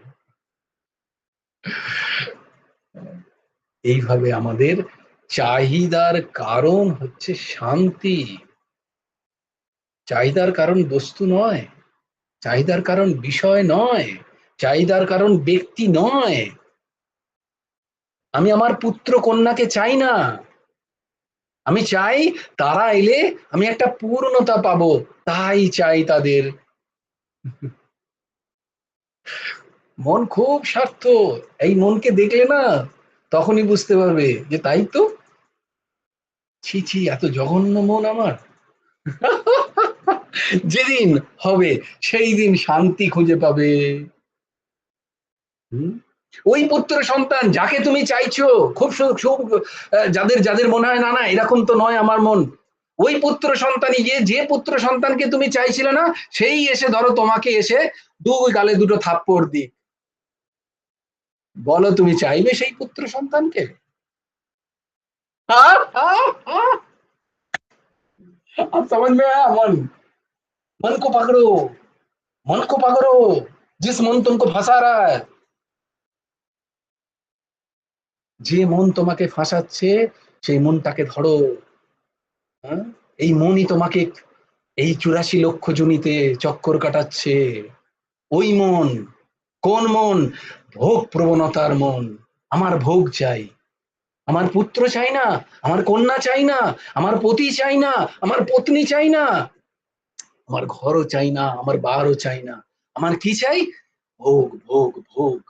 এইভাবে আমাদের চাহিদার কারণ হচ্ছে শান্তি। চাহিদার কারণ বস্তু নয়, চাহিদার কারণ বিষয় নয়, চাহিদার কারণ ব্যক্তি নয়। আমি আমার পুত্র কন্যাকে চাই না, আমি চাই তারা এলে আমি একটা পূর্ণতা পাবো, তাই চাই তাদের। মন খুব স্বার্থ, এই মনকে দেখলে না তখনই বুঝতে পারবে যে তাই তো, ছি ছি এত জঘন্য মন আমার। যেদিন হবে সেই দিন শান্তি খুঁজে পাবে। ওই পুত্র সন্তান যাকে তুমি চাইছো, খুব যাদের যাদের মনে হয় না না এরকম তো নয় আমার মন, ওই পুত্র সন্তানই যে পুত্র সন্তানকে তুমি চাইছিলে না, সেই এসে ধরো তোমাকে এসে দুই গালে দুটো থাপ্পড় দি, বলো তুমি চাইবে সেই পুত্র সন্তানকে? अब समझ में आया? मन, मन को पकड़ो, मन को पकड़ो, जिस मन तुमको फंसा रहा है, যে মন তোমাকে ফাঁসাচ্ছে সেই মনটাকে ধরো। হ্যাঁ? এই মনই তোমাকে এই 84 লক্ষ জনিতে চক্কর কাটাচ্ছে। ওই মন, কোন মন? ভোগ প্রবণতার মন। আমার ভোগ চাই, আমার পুত্র চাই না, আমার কন্যা চাই না, আমার পতি চাই না, আমার পত্নী চাই না, আমার ঘরও চাই না, আমার বারও চাই না, আমার কি চাই? ভোগ ভোগ ভোগ,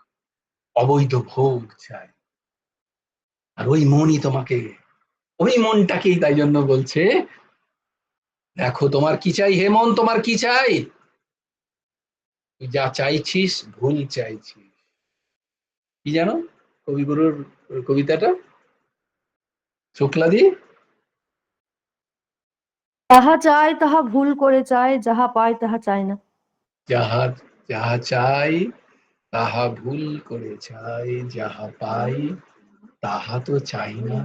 অবৈধ ভোগ চাই। আর ওই মনই তোমাকে, ওই মনটাকেই তাই জন্য বলছে, দেখো তোমার কি চাই, হে মন তোমার কি চাই? তুই যা চাইছিস ভুল চাইছিস। কি জানো কবিগুরুর কবিতাটা, শুক্লাদি? যাহা চায় তাহা ভুল করে চায়, যাহা পায় তাহা চায় না। যাহা যাহা চাই তাহা ভুল করে চাই, যাহা পাই তাহা তো চাই না।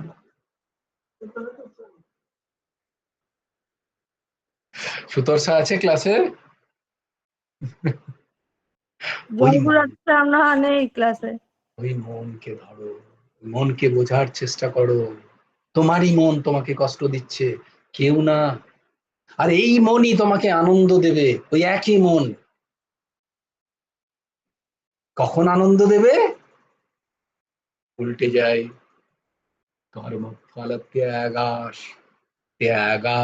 সুতর্ষা আছে ক্লাসে? ওই জয়গুরু মন, আজকে আমরা নেই ক্লাসে। ওই মনকে ধরো, মনকে বোঝার চেষ্টা করো। তোমারই মন তোমাকে কষ্ট দিচ্ছে, কেউ না। আর এই মনই তোমাকে আনন্দ দেবে, ওই একই মন। কখন আনন্দ দেবে? উল্টে যায়, কর্মফল ত্যাগাস ত্যাগা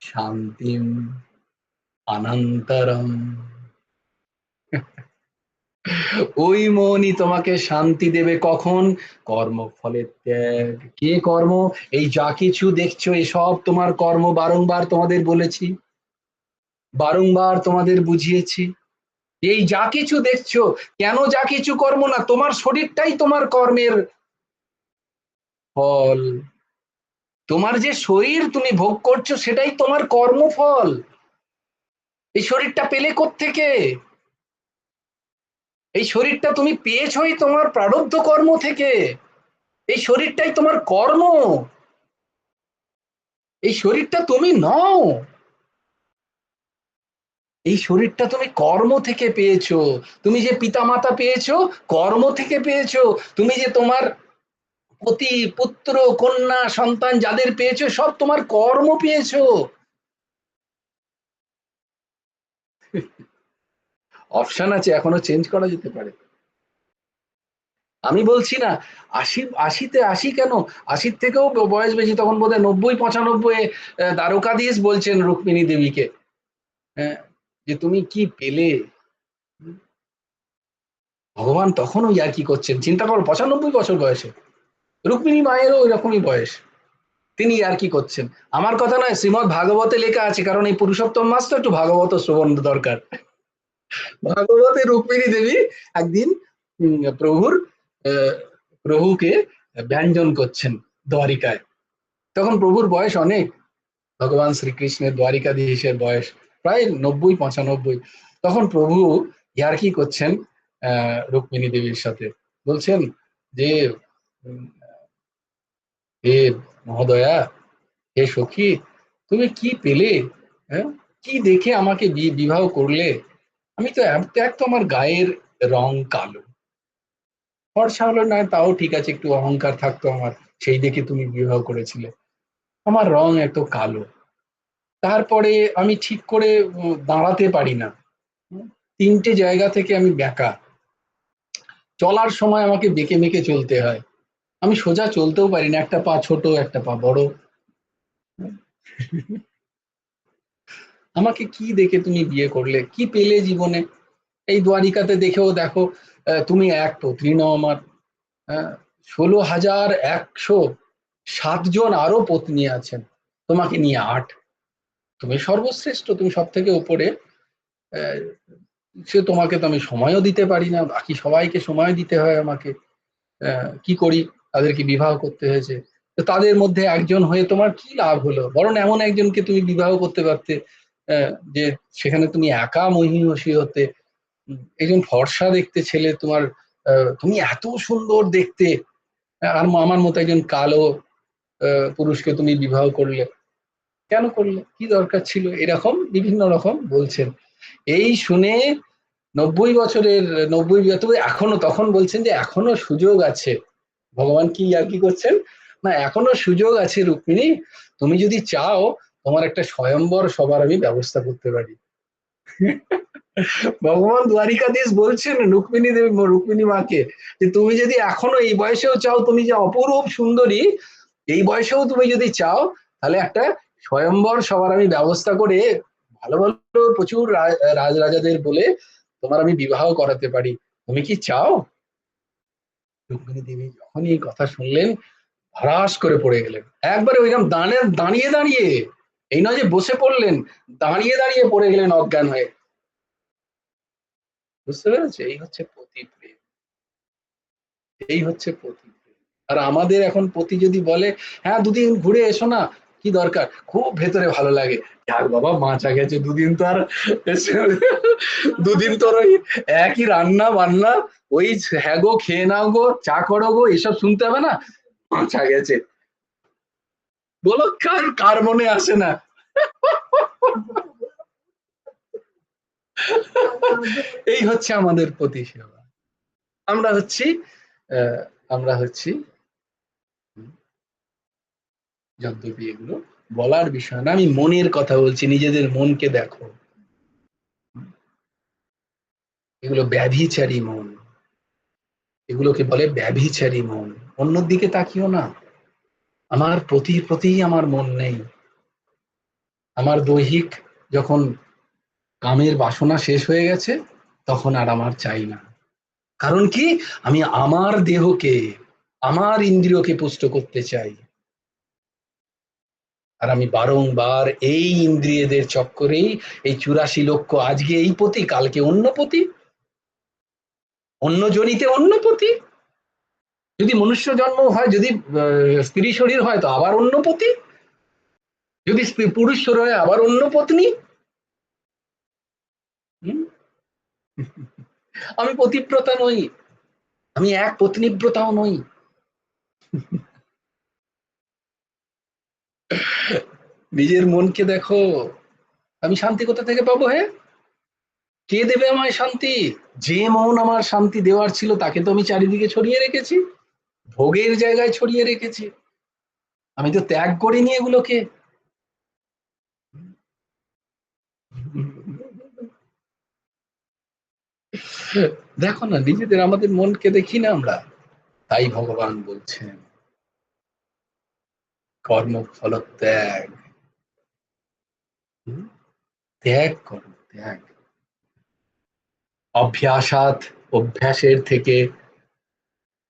শান্তিম অনন্তরম। ওই মনই তোমাকে শান্তি দেবে কখন? কর্মফলের ত্যাগ। কে কর্ম? এই যা কিছু দেখছো এসব তোমার কর্ম, বারংবার তোমাদের বলেছি, বারংবার তোমাদের বুঝিয়েছি। এই যা কিছু দেখছো, কেন যা কিছু কর্ম না, তোমার শরীরটাই তোমার কর্মের ফল। তোমার যে শরীর তুমি ভোগ করছো সেটাই তোমার কর্মফল। এই শরীরটা পেলে কোত্থেকে? এই শরীরটা তুমি পেয়েছোই তোমার প্রারব্ধ কর্ম থেকে। এই শরীরটাই তোমার কর্ম। এই শরীরটা তুমি নও। এই শরীরটা তুমি কর্ম থেকে পেয়েছো। তুমি যে পিতামাতা পেয়েছো, কর্ম থেকে পেয়েছো। তুমি যে তোমার পতি, পুত্র, কন্যা, সন্তান যাদের পেয়েছো সব তোমার কর্ম পেয়েছো। অপশন আছে, এখনো চেঞ্জ করা যেতে পারে। আমি বলছি না ৮০, ৮০তে ৮০ কেন, ৮০ থেকেও বয়স বেশি, তখন বোধহয় ৯০, ৯৫ দ্বারকাধীশ বলছেন রুক্মিণী দেবীকে, হ্যাঁ, যে তুমি কি পেলে। ভগবান তখনও ইয়ার্কি করছেন, চিন্তা করো ৯৫ বছর বয়সে, রুক্মিণী মায়েরও ওইরকমই বয়স, তিনি ইয়ার্কি করছেন। আমার কথা নয়, শ্রীমদ ভাগবতে লেখা আছে, কারণ এই পুরুষোত্তম মাস তো একটু ভাগবত শ্রবণ দরকার। ভাগবতে রুক্মিণী দেবী একদিন প্রভুর প্রভুকে ব্যঞ্জন করছেন দ্বারিকায়। তখন প্রভুর বয়স অনেক, ভগবান শ্রীকৃষ্ণের দ্বারিকাধীশের বয়স প্রায় ৯০, ৯৫। তখন প্রভু ইয়ার্কি করছেন রুক্মিণী দেবীর সাথে, বলছেন যে হে মহোদয়া, হে সখী, তুমি কি পেলে? হ্যাঁ, কি দেখে আমাকে বিবাহ করলে? আমি তো এক তো আমার গায়ের রং কালো, ফর্সা হলো না তাও ঠিক আছে, একটু অহংকার থাকতো আমার, সেই দেখে তুমি বিবাহ করেছিলে। আমার রং এত কালো, তারপরে আমি ঠিক করে দাঁড়াতে পারি না, ৩টে জায়গা থেকে আমি বেঁকা, চলার সময় আমাকে বেঁকে মেকে চলতে হয়, আমি সোজা চলতেও পারি না, একটা পা ছোট একটা পা বড়। আমাকে কি দেখে তুমি বিয়ে করলে? কি পেলে জীবনে? এই দ্বারিকাতে দেখেও দেখো, তুমি এক পত্নী নও আমার, ১৬,১০৭ জন আরো পত্নী আছেন, তোমাকে নিয়ে ৮। তুমি সর্বশ্রেষ্ঠ, তুমি সব থেকে উপরে। আহ, সে তোমাকে তো আমি সময়ও দিতে পারি না, বাকি সবাইকে সময় দিতে হয় আমাকে। কি করি? তাদেরকে বিবাহ করতে হয়েছে। তো তাদের মধ্যে একজন হয়ে তোমার কি লাভ হলো? বরং এমন একজনকে তুমি বিবাহ করতে পারতে, যে সেখানে তুমি একা মহিষী হতে। একজন ফর্সা দেখতে ছেলে তোমার, তুমি এত সুন্দর দেখতে, আর আমার মতো একজন কালো পুরুষকে তুমি বিবাহ করলে, কেন করলে? কি দরকার ছিল? এরকম বিভিন্ন রকম বলছেন। এই শুনে ৯০ বছরের, ৯০, এখনো, তখন বলছেন যে এখনো সুযোগ আছে। ভগবান কি আর কি করছেন না, এখনো সুযোগ আছে রুক্মিণী, তুমি যদি চাও তোমার একটা স্বয়ম্বর সবার আমি ব্যবস্থা করতে পারি। ভগবান দ্বারিকাধীশ বলছেন রুক্মিণী দেবী, রুক্মিণী মাকে, যে তুমি যদি এখনো এই বয়সেও চাও, তুমি যে অপরূপ সুন্দরী, এই বয়সেও তুমি যদি চাও, তাহলে একটা স্বয়ম্বর সবার আমি ব্যবস্থা করে ভালো ভালো প্রচুর রাজরাজাদের বলে তোমার আমি বিবাহ করাতে পারি। তুমি কি চাও? রুক্মিণী দেবী যখনই এই কথা শুনলেন, ধরাস করে পড়ে গেলেন একবারে, ওইরকম দাঁড়িয়ে দাঁড়িয়ে, এই নয় যে বসে পড়লেন, দাঁড়িয়ে দাঁড়িয়ে পড়ে গেলেন অজ্ঞান হয়ে। বুঝতে পেরেছে? এই হচ্ছে পতি প্রেম, এই হচ্ছে পতি প্রেম। আর আমাদের এখন পতি যদি বলে হ্যাঁ ২ দিন ঘুরে এসো না, কি দরকার, খুব ভেতরে ভালো লাগে, যাক বাবা মাচা গেছে ২ দিন, তো আর ২ দিন তোর ওই একই রান্না বান্না, ওই হ্যাঁ গো খেয়ে নাও গো, চা করো গো, এসব শুনতে হবে না, মাচা গেছে। বলো কার কার মনে আসে না? এই হচ্ছে আমাদের পতি সেবা। আমরা হচ্ছি আহ, আমরা হচ্ছি, যদ্যপি এগুলো বলার বিষয় না, আমি মনের কথা বলছি, নিজেদের মনকে দেখো, এগুলো ব্যভিচারী মন, এগুলোকে বলে ব্যভিচারী মন। অন্যদিকে তাকিও না, আমার প্রতি প্রতি আমার মন নেই। আমার দৈহিক যখন কামের বাসনা শেষ হয়ে গেছে, তখন আর আমার চাই না। কারণ কি, আমি আমার দেহকে, আমার ইন্দ্রিয়কে পুষ্ট করতে চাই। আর আমি বারংবার এই ইন্দ্রিয়দের চক্করেই, এই 84 লক্ষ, আজকে এই পতি, কালকে অন্য পতি, অন্য জনিতে অন্য পতি। যদি মনুষ্য জন্ম হয়, যদি স্ত্রী শরীর হয়, তো আবার অন্য পতি। যদি পুরুষ শরীর হয়, আবার অন্য পত্নী। হুম? আমি পতিব্রতা নই, আমি এক পত্নীব্রতাও নই। নিজের মনকে দেখো, আমি শান্তি কোথা থেকে পাবো? হে, কে দেবে আমায় শান্তি? যে মন আমার শান্তি দেওয়ার ছিল, তাকে তো আমি চারিদিকে ছড়িয়ে রেখেছি, ভোগের জায়গায় ছড়িয়ে রেখেছি। আমি তো ত্যাগ করিনি এগুলোকে। দেখো না, নিজেদের, আমাদের মনকে দেখি না আমরা। তাই ভগবান বলছেন কর্মফল ত্যাগ। হুম? ত্যাগ করো, ত্যাগ। অভ্যাসাৎ, অভ্যাসের থেকে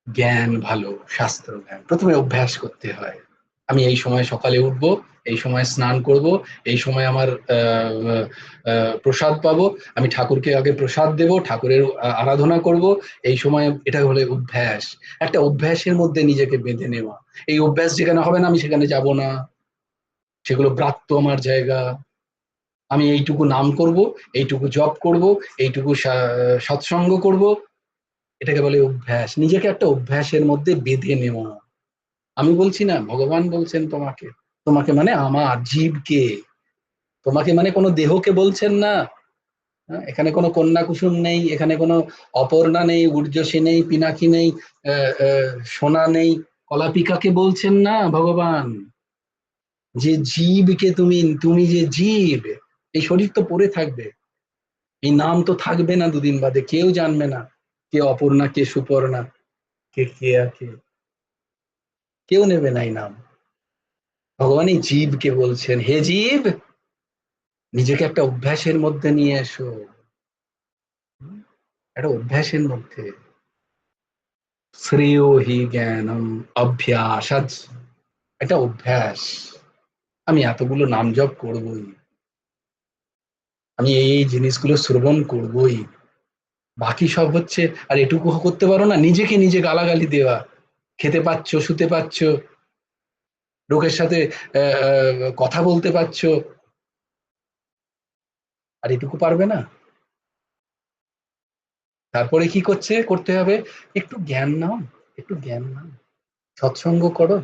জ্ঞান ভালো। শাস্ত্র জ্ঞান প্রথমে অভ্যাস করতে হয়। আমি এই সময় সকালে উঠবো, এই সময় স্নান করব, এই সময় আমার প্রসাদ পাবো, আমি ঠাকুরকে আগে প্রসাদ দেব, ঠাকুরের আরাধনা করব, এই সময়। এটা হলো অভ্যাস। একটা অভ্যাসের মধ্যে নিজেকে বেঁধে নেওয়া। এই অভ্যাস যেখানে হবে না, আমি সেখানে যাব না। সেগুলো ব্রাত্য আমার জায়গা। আমি এইটুকু নাম করব, এইটুকু জপ করব, এইটুকু সৎসঙ্গ করব। এটাকে বলে অভ্যাস। নিজেকে একটা অভ্যাসের মধ্যে বেঁধে নেওয়া। আমি বলছি না, ভগবান বলছেন তোমাকে। তোমাকে মানে আমার জীবকে, তোমাকে মানে কোনো দেহকে বলছেন না। হ্যাঁ, এখানে কোনো কন্যা কুসুম নেই, এখানে কোনো অপর্ণা নেই, ঊর্জশী নেই, পিনাকি নেই, সোনা নেই, কলাপিকাকে বলছেন না ভগবান। যে জীবকে, তুমি, তুমি যে জীব, এই শরীর তো পড়ে থাকবে, এই নাম তো থাকবে না, দুদিন বাদে কেউ জানবে না কে অপর্ণা, কে সুপর্ণা, কে কে আর কে, কেউ নেবে না এই নাম। ভগবান এই জীবকে বলছেন, হে জীব, নিজেকে একটা অভ্যাসের মধ্যে নিয়ে এসো। একটা অভ্যাসের মধ্যে। শ্রেয় হি জ্ঞানম অভ্যাস। একটা অভ্যাস। আমি এতগুলো নাম জপ করবই, আমি এই জিনিসগুলো শ্রবণ করবই। বাকি সব হচ্ছে, আর এটুকু করতে পারো না, নিজেকে নিজে গালাগালি দেওয়া। খেতে পাচ্ছ, শুতে পাচ্ছ, লোকের সাথে কথা বলতে পারছো, আর এটুকু পারবে না? তারপরে কি করতে হবে? একটু জ্ঞান নাও, একটু জ্ঞান নাও, সৎসঙ্গ করো।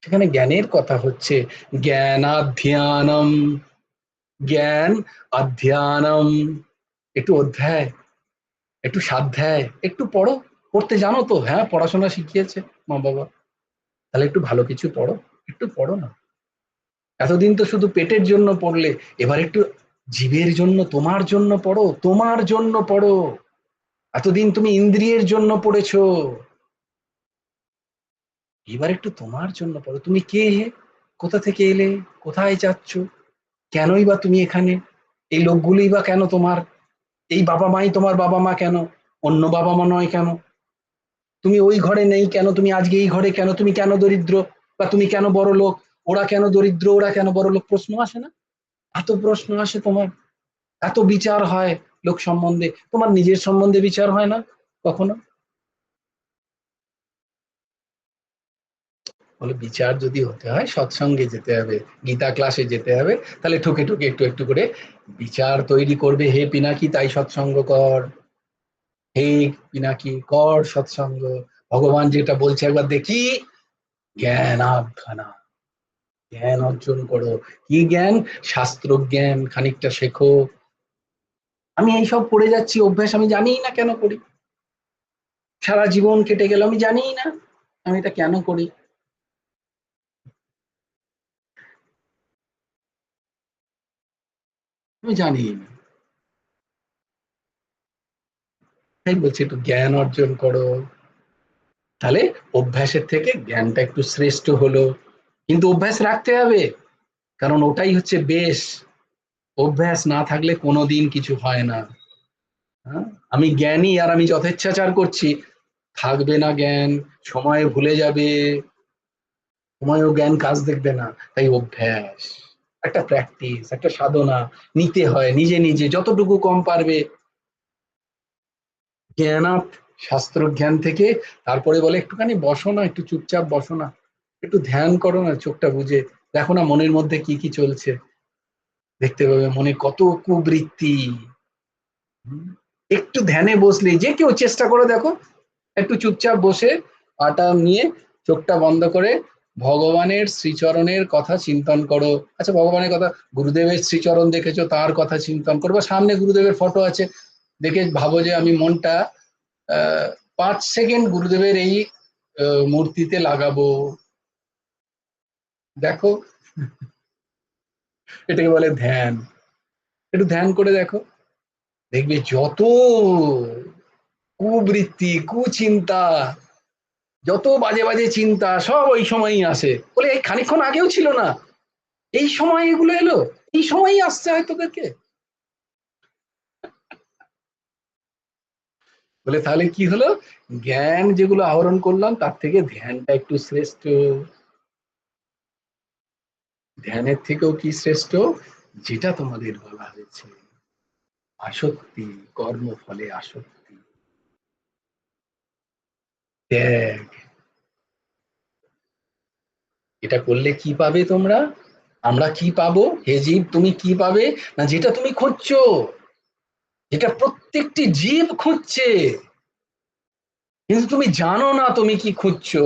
সেখানে জ্ঞানের কথা হচ্ছে। জ্ঞানাধ্যানম, জ্ঞান অধ্যানম। একটু অধ্যায়, একটু স্বাধ্যায়, একটু পড়ো। পড়তে জানো তো? হ্যাঁ, পড়াশোনা শিখিয়েছে মা বাবা। তাহলে একটু ভালো কিছু পড়ো, একটু পড়ো না। এতদিন তো শুধু পেটের জন্য পড়লে, এবার একটু জীবের জন্য, তোমার জন্য পড়ো, তোমার জন্য পড়ো। এতদিন তুমি ইন্দ্রিয়ের জন্য পড়েছো, এবার একটু তোমার জন্য পড়ো। তুমি কে? কোথা থেকে এলে? কোথায় যাচ্ছ? কেনই বা তুমি এখানে? এই লোকগুলোই বা কেন তোমার? এই বাবা মাই তোমার বাবা মা কেন? অন্য বাবা মা নয় কেন? তুমি ওই ঘরে নেই কেন? তুমি আজকে এই ঘরে কেন? তুমি কেন দরিদ্র? বা তুমি কেন বড় লোক? ওরা কেন দরিদ্র, ওরা কেন বড় লোক? প্রশ্ন আসে না? এত প্রশ্ন আসে তোমার, এত বিচার হয় লোক সম্বন্ধে, তোমার নিজের সম্বন্ধে বিচার হয় না কখনো? বলে বিচার যদি হতে হয়, সৎসঙ্গে যেতে হবে, গীতা ক্লাসে যেতে হবে। তাহলে ঠুকে ঠুকে একটু একটু করে বিচার তৈরি করবে। হে পিনাকি, তাই সৎসঙ্গ কর। হে পিনাকি, কর সৎসঙ্গ। ভগবান যেটা বলছে একবার দেখি। জ্ঞান আখ্যানা, জ্ঞান অর্জন করো। কি জ্ঞান? শাস্ত্র জ্ঞান খানিকটা শেখো। আমি এইসব করে যাচ্ছি অভ্যাস, আমি জানি না কেন করি। সারা জীবন কেটে গেল, আমি জানি না আমি এটা কেন করি। আমি জানি না। তাই বলছি একটু জ্ঞান অর্জন করো। তাহলে অভ্যাসের থেকে জ্ঞানটা একটু শ্রেষ্ঠ হলো। কিন্তু অভ্যাস রাখতে হবে, কারণ ওটাই হচ্ছে বেশ। অভ্যাস না থাকলে কোনোদিন কিছু হয় না। হ্যাঁ? আমি জ্ঞানী আর আমি যথেচ্ছাচার করছি, থাকবে না জ্ঞান, সময়ে ভুলে যাবে, সময়ও জ্ঞান কাজ দেখবে না। তাই অভ্যাস, একটা প্র্যাকটিস, একটা সাধনা নিতে হয় নিজে নিজে, যতটুকু কম পারবে। জ্ঞানাত, শাস্ত্র জ্ঞান থেকে তারপরে বলে একটুখানি বসো না, একটু চুপচাপ বসো না, একটু ধ্যান করো না, চোখটা বুঝে দেখো না মনের মধ্যে কি কি চলছে। দেখতে পাবে মনে কত কুবৃত্তি। একটু ধ্যানে বসলে, যে কেউ চেষ্টা করে দেখো, একটু চুপচাপ বসে পাটা নিয়ে চোখটা বন্ধ করে ভগবানের শ্রীচরণের কথা চিন্তন করো। আচ্ছা, ভগবানের কথা, গুরুদেবের শ্রীচরণ দেখেছো, তার কথা চিন্তন করো, বা সামনে গুরুদেবের ফটো আছে, দেখে ভাবো যে আমি মনটা 5 সেকেন্ড গুরুদেবের এই মূর্তিতে লাগাবো। দেখো, এটাকে বলে ধ্যান। একটু ধ্যান করে দেখো, দেখবে যত কুবৃত্তি, কুচিন্তা, যত বাজে বাজে চিন্তা সব ওই সময়ই আসে। বলে এই খানিকক্ষণ আগেও ছিল না, এই সময় এগুলো এলো, এই সময়ই আসছে হয়তো তোদেরকে। বলে তাহলে কি হলো, জ্ঞান যেগুলো আহরণ করলাম তার থেকে ধ্যানটা একটু শ্রেষ্ঠ। ধ্যানের থেকেও কি শ্রেষ্ঠ, যেটা তোমাদের বলা হয়েছে, আসক্তি, কর্মফলে আসক্তি, ত্যাগ। এটা করলে কি পাবে তোমরা, আমরা কি পাবো, হে জীব তুমি কি পাবে, না যেটা তুমি খুঁজছো, যেটা প্রত্যেকটি জীব খুঁজছে, কিন্তু তুমি জানো না তুমি কি খুঁজছো।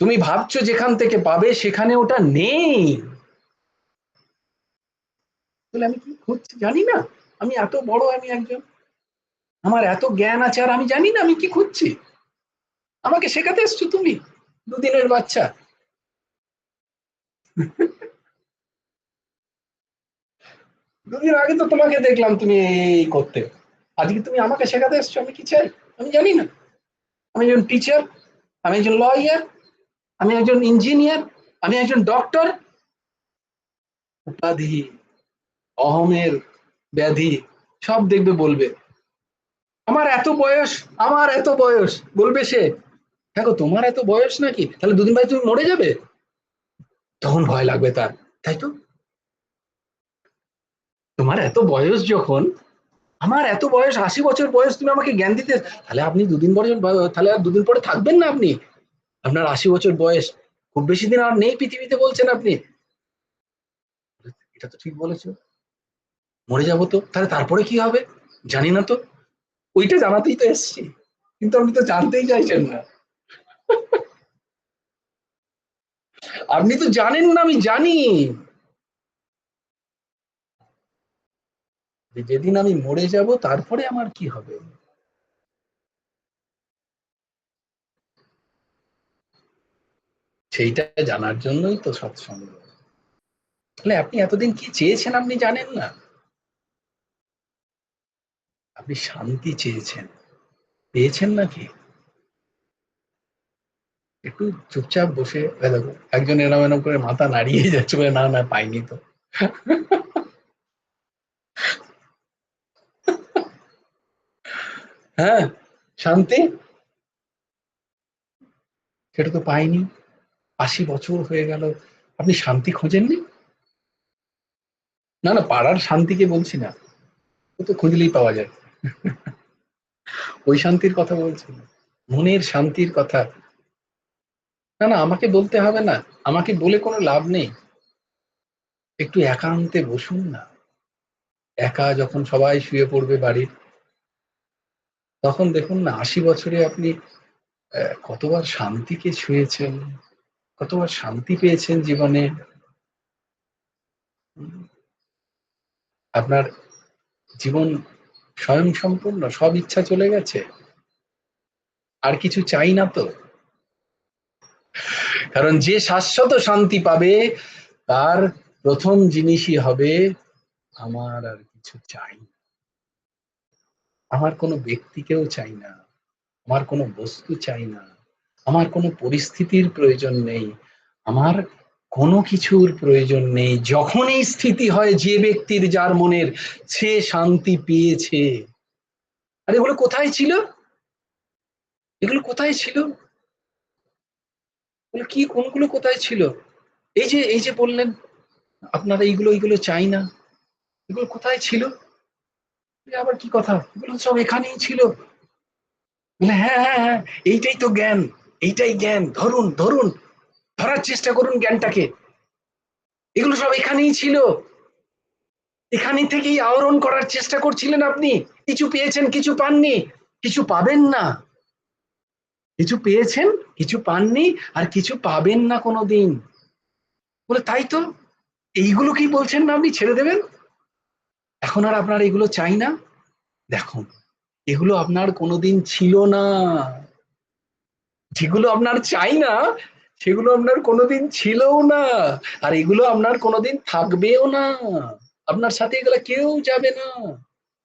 তুমি ভাবছো যেখান থেকে পাবে সেখানে ওটা নেই। বলে আমি কি খুঁজছি জানি না, আমি এত বড়, আমি একজন, আমার এত জ্ঞান আছে আর আমি জানি না আমি কি খুঁজছি। আমাকে শেখাতে এসছো তুমি, দুদিনের বাচ্চা। দুদিন আগে তো তোমাকে দেখলাম তুমি এই করতে, আজকে তুমি আমাকে শেখাতে এসছো আমি কি চাই, আমি জানি না। আমি একজন টিচার, আমি একজন লয়ার, আমি একজন ইঞ্জিনিয়ার, আমি একজন ডক্টর। উপাধি, অহমের ব্যাধি সব দেখবে বলবে, আমার এত বয়স, আমার এত বয়স, বলবে সে। দেখো তোমার এত বয়স নাকি, তাহলে দুদিন বাদে তুমি মরে যাবে, তখন ভয় লাগবে তার। তাই তো, তোমার এত বয়স যখন, আমার এত বয়স, 80 বছর বয়স, তুমি আমাকে জ্ঞান দিতে, তাহলে আপনি দুদিন পরে, তাহলে আর দুদিন পরে থাকবেন না আপনি, আপনার 80 বছর বয়স, খুব বেশি দিন আর নেই পৃথিবীতে বলছেন আপনি। এটা তো ঠিক বলেছো, মরে যাবো তো, তাহলে তারপরে কি হবে জানি না তো, ওইটা জানাতেই তো এসছি, কিন্তু আপনি তো জানতেই চাইছেন না। আপনি তো জানেন না আমি জানি, যে যেদিন আমি মরে যাব তারপরে আমার কি হবে। সেইটা জানার জন্যই তো সৎসঙ্গ। তাহলে আপনি এতদিন কি চেয়েছেন আপনি জানেন না, আপনি শান্তি চেয়েছেন, পেয়েছেন নাকি। একটু চুপচাপ বসে দেখো, একজন এরম এরম করে মাথা নাড়িয়ে যাচ্ছে, বলে না না পাইনি তো। হ্যাঁ, শান্তি, সেটা তো পাইনি, 80 বছর হয়ে গেল, আপনি শান্তি খোঁজেননি। না না, পাড়ার শান্তিকে বলছি না, ও তো খুঁজলেই পাওয়া যায়, ওই শান্তির কথা বলছি না, মনের শান্তির কথা। না না, আমাকে বলতে হবে না, আমাকে বলে কোনো লাভ নেই, একটু একান্তে বসুন না। একা যখন সবাই শুয়ে পড়বে বাড়ির, তখন দেখুন না 80 বছরে আপনি কতবার শান্তিকে ছুঁয়েছেন, কতবার শান্তি পেয়েছেন জীবনে। আপনার জীবন স্বয়ংসম্পূর্ণ, সব ইচ্ছা চলে গেছে, আর কিছু চাই না তো। কারণ যে শাশ্বত শান্তি পাবে, তার প্রথম জিনিসই হবে, আমার আর কিছু চাই না, আমার কোনো ব্যক্তিকেও চাই না, আমার কোনো বস্তু চাই না, আমার কোনো পরিস্থিতির প্রয়োজন নেই, আমার কোনো কিছুর প্রয়োজন নেই। যখন এই স্থিতি হয় যে ব্যক্তির, যার মনের, সে শান্তি পেয়েছে। আর এগুলো কোথায় ছিল? এগুলো কোথায় ছিল? এগুলো কি, কোনগুলো কোথায় ছিল? এই যে বললেন আপনারা এইগুলো এইগুলো চাই না, এগুলো কোথায় ছিল? আবার কি কথা, এগুলো সব এখানেই ছিল। বলে হ্যাঁ হ্যাঁ হ্যাঁ, এইটাই তো জ্ঞান, এইটাই জ্ঞান, ধরুন ধরুন, ধরার চেষ্টা করুন জ্ঞানটাকে। এগুলো সব এখানেই ছিল, এখানে থেকেই আহরণ করার চেষ্টা করছিলেন আপনি। কিছু পেয়েছেন, কিছু পাননি, কিছু পাবেন না। কিছু পেয়েছেন, কিছু পাননি, আর কিছু পাবেন না কোনোদিন। বলে তাই তো, এইগুলো কি বলছেন না আপনি ছেড়ে দেবেন? এখন আর আপনার এগুলো চাই না? দেখুন, এগুলো আপনার কোনোদিন ছিল না। যেগুলো আপনার চাই না, সেগুলো আপনার কোনোদিন ছিলও না, আর এগুলো আপনার কোনোদিন থাকবেও না। আপনার সাথে এগুলো কেউ যাবে না।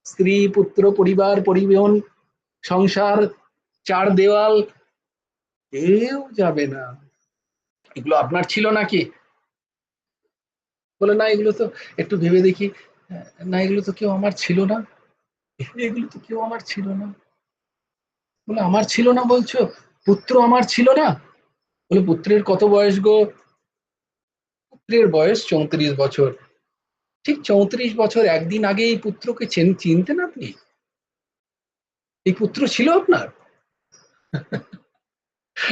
স্ত্রী, পুত্র, পরিবার, পরিবহন, সংসার, চার দেওয়াল, কেউ যাবে না। এগুলো আপনার ছিল নাকি? বলে না, এগুলো তো একটু ভেবে দেখি, না এগুলো তো কেউ আমার ছিল না, এগুলো তো কেউ আমার ছিল না। বলে আমার ছিল না বলছো? পুত্র আমার ছিল না? বলে পুত্রের কত বয়স গো? পুত্রের বয়স 34 বছর। ঠিক 34 বছর একদিন আগে এই পুত্রকে চিনতেন আপনি? এই পুত্র ছিল আপনার?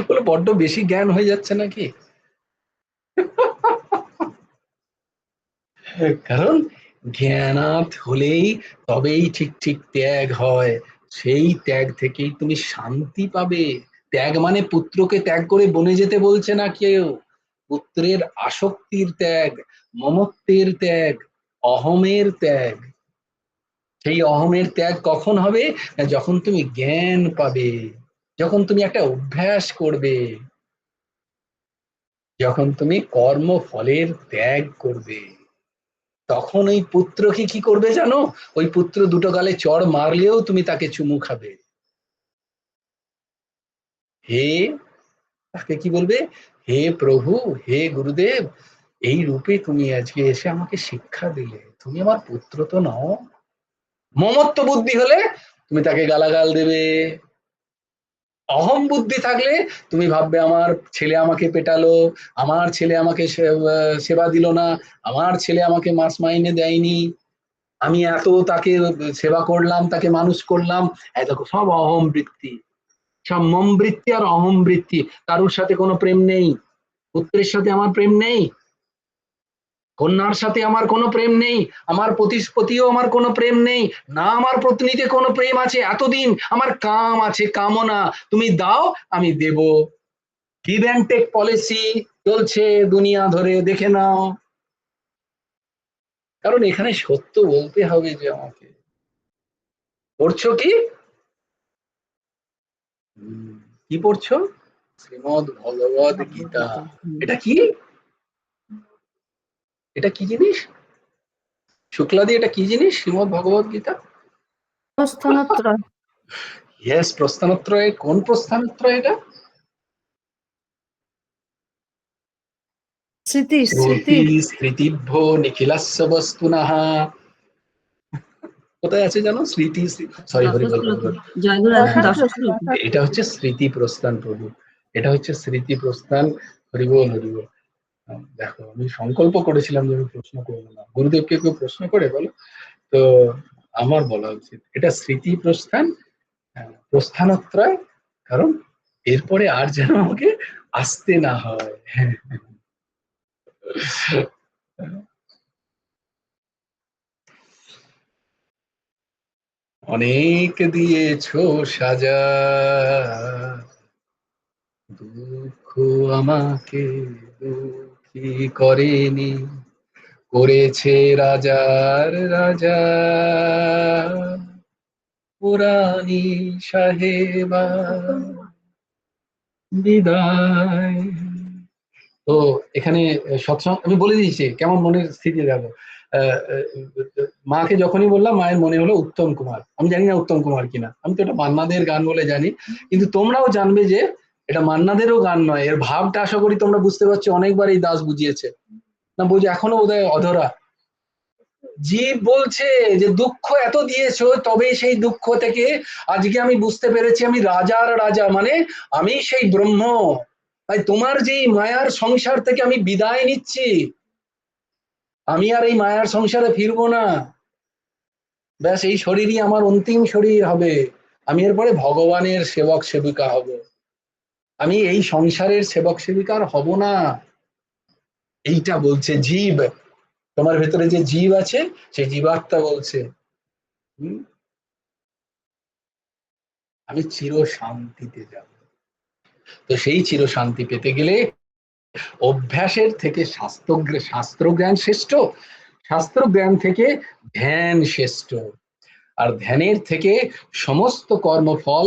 বলে বড্ড বেশি জ্ঞান হয়ে যাচ্ছে নাকি? কারণ জ্ঞানাত হলেই তবেই ঠিক ঠিক ত্যাগ হয়। সেই ত্যাগ থেকেই তুমি শান্তি পাবে। ত্যাগ মানে পুত্রকে ত্যাগ করে বনে যেতে বলছে না কেউ। পুত্রের আসক্তির ত্যাগ, মমত্বের ত্যাগ, অহমের ত্যাগ। সেই অহমের ত্যাগ কখন হবে? যখন তুমি জ্ঞান পাবে, যখন তুমি একটা অভ্যাস করবে, যখন তুমি কর্ম ফলের ত্যাগ করবে। তখন ওই পুত্রকে কি করবে জানো? ওই পুত্র দুটো গালে চড় মারলেও তুমি তাকে চুমু খাবে। হে, তাকে কি বলবে? হে প্রভু, হে গুরুদেব, এই রূপে তুমি আজকে এসে আমাকে শিক্ষা দিলে, তুমি আমার পুত্র তো নও। মমত্ব বুদ্ধি হলে তুমি তাকে গালাগাল দেবে। অহম বুদ্ধি থাকলে তুমি ভাববে আমার ছেলে আমাকে পেটালো, আমার ছেলে আমাকে সেবা দিল না, আমার ছেলে আমাকে মাস মাইনে দেয়নি, আমি এত তাকে সেবা করলাম, তাকে মানুষ করলাম। এই দেখো, সব অহম বৃত্তি, সব মম বৃত্তি আর অহম বৃত্তি। কারোর সাথে কোনো প্রেম নেই। পুত্রের সাথে আমার প্রেম নেই, কন্যার সাথে আমার কোনো প্রেম নেই, আমার প্রতিও আমার কোনো প্রেম নেই, না আমার পত্নীতে কোনো প্রেম আছে। এতদিন আমার কাম আছে, কামনা। তুমি দাও, আমি দেব। গিভ অ্যান্ড টেক পলিসি চলছে দুনিয়া ধরে, দেখে নাও। কারণ এখানে সত্য বলতে হবে যে আমাকে। পড়ছো কি? কি পড়ছো? শ্রীমদ ভগবদ গীতা। ভগবদ্গীতা। এটা কি? এটা কি জিনিস? শুক্লাদি, এটা কি জিনিস শ্রীমদ ভগবদ গীতা? প্রস্থানত্রয়। ইয়েস, প্রস্থানত্রয়। কোন প্রস্থানত্রয় এটা? স্মৃতি স্মৃতি। শ্রুতি স্মৃতিভ্যো নিখিলাস্য বস্তুনঃ। কোথায় আছে জানো? স্মৃতি, সরি, হরি বল হরি বল। জয়গুরু হ্যাঁ, এখন হ্যাঁ, দশ শ্লোক। এটা হচ্ছে স্মৃতি প্রস্থান প্রভু, এটা হচ্ছে স্মৃতি প্রস্থান। হরি বল হরি বল। দেখো, আমি সংকল্প করেছিলাম যে আমি প্রশ্ন করবো না। গুরুদেবকে কেউ প্রশ্ন করে বলো তো আমার বলা উচিত এটা স্মৃতি প্রস্থান, প্রস্থানত্রয়। কারণ এরপরে আর যেন আমাকে আসতে না হয়। অনেক দিয়েছো সাজা, দুঃখ আমাকে দুঃখী করেনি, করেছে রাজার রাজা পুরানি সাহেবা। বিদায়। তো এখানে সৎসঙ্গ আমি বলে দিয়েছি কেমন মনের স্থিতি দেখো। মাকে যখনই বললাম, মায়ের মনে হলো উত্তম কুমার। আমি জানি না উত্তম কুমার কিনা, আমি তো এটা মান্নাদের গান বলে জানি, কিন্তু তোমরাও জানবে যে এটা মান্নাদেরও গান নয়, এর ভাবটা আশা করি তোমরা বুঝতে পারছো, অনেকবার এই দাস বুঝিয়েছে, না বুঝে এখনো বোধহয় অধরা। জীব বলছে যে দুঃখ এত দিয়েছো, তবে সেই দুঃখ থেকে আজকে আমি বুঝতে পেরেছি আমি রাজার রাজা, মানে আমি সেই ব্রহ্ম। তাই তোমার যেই মায়ার সংসার থেকে আমি বিদায় নিচ্ছি, আমি আর এই মায়ার সংসারে ফিরবো না, ব্যাস এই শরীরই আমার অন্তিম শরীর হবে, আমি এরপরে ভগবানের সেবক সেবিকা হব, আমি এই সংসারের সেবক সেবিকার হব না। এইটা বলছে জীব, তোমার ভেতরে যে জীব আছে সেই জীবাত্মা বলছে আমি চির শান্তিতে যাব। তো সেই চির শান্তি পেতে গেলে অভ্যাসের থেকে শাস্ত্র জ্ঞান শ্রেষ্ঠ, শাস্ত্র জ্ঞান থেকে ধ্যান শ্রেষ্ঠ, আর ধ্যানের থেকে সমস্ত কর্মফল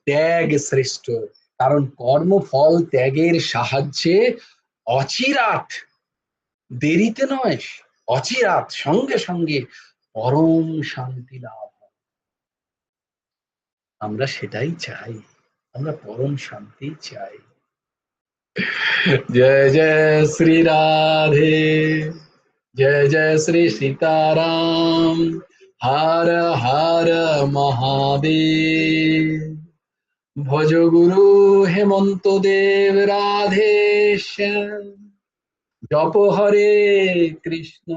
ত্যাগ শ্রেষ্ঠ। কারণ কর্মফল ত্যাগের সাহায্যে অচিরাত, দেরিতে নয়, অচিরাত সঙ্গে সঙ্গে পরম শান্তি লাভ হয়। আমরা সেটাই চাই, আমরা পরম শান্তি চাই। जय जय श्री राधे, जय जय श्री सीताराम, हर हर महादेव। भज गुरु हेमंत देव राधे श्याम, जप हरे कृष्ण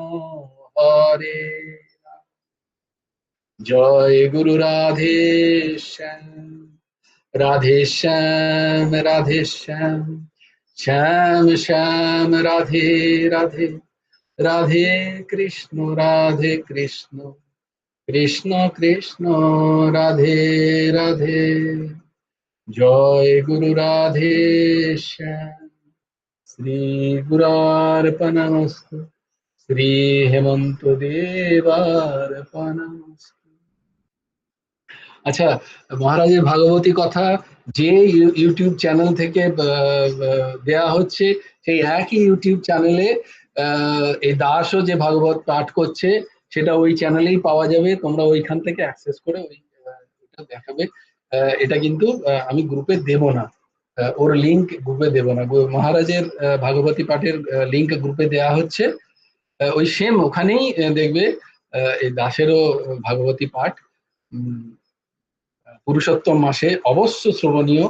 हरे राम। जय गुरु राधे श्याम, राधे श्याम राधे श्याम, श्याम श्याम राधे राधे, राधे कृष्ण कृष्ण कृष्ण राधे राधे। जय गुरु राधे श्याम, श्री गुरुर्पणमस्तु, श्री हेमंत देवार्पणमस्तु। আচ্ছা, মহারাজের ভাগবতী কথা যে ইউটিউব চ্যানেল থেকে দেয়া হচ্ছে, সেই একই ইউটিউব চ্যানেলে এই দাসও যে ভাগবত পাঠ করছে সেটা ওই চ্যানেলেই পাওয়া যাবে, তোমরা ওইখান থেকে অ্যাক্সেস করে ওই এটা দেখাবে। এটা কিন্তু আমি গ্রুপে দেব না, ওর লিংক গ্রুপে দেব না, মহারাজের ভাগবতী পাঠের লিংক গ্রুপে দেয়া হচ্ছে, ওই সেম ওখানেই দেখবে এই দাসেরও ভাগবতী পাঠ পুরুষোত্তম মাসে অবশ্য শ্রবণীয়।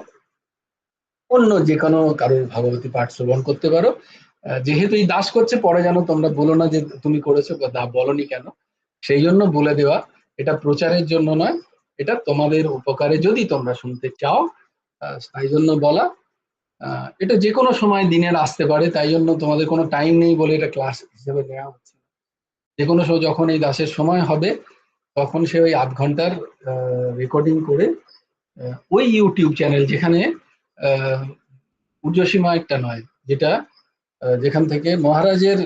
অন্য যে কোনো কারোর ভাগবতী পাঠ শ্রবণ করতে পারো, যেহেতু এই দাস করছে, পরে যেন তোমরা বলো না যে তুমি করেছো বা বলনি কেন, সেই জন্য বলে দেওয়া। এটা প্রচারের জন্য নয়, এটা তোমাদের উপকারে যদি তোমরা শুনতে চাও তাই জন্য বলা। এটা যে কোনো সময় দিনের আসতে পারে, তাই জন্য তোমাদের কোনো টাইম নেই বলে এটা ক্লাস হিসেবে নেওয়া হচ্ছে। যে কোনো যখন এই দাসের সময় হবে তখন সে ওই 8 ঘন্টার রেকর্ডিং করে ওই ইউটিউব চ্যানেল যেখানে উর্জসীমা একটা নয়, যেটা যেখান থেকে মহারাজের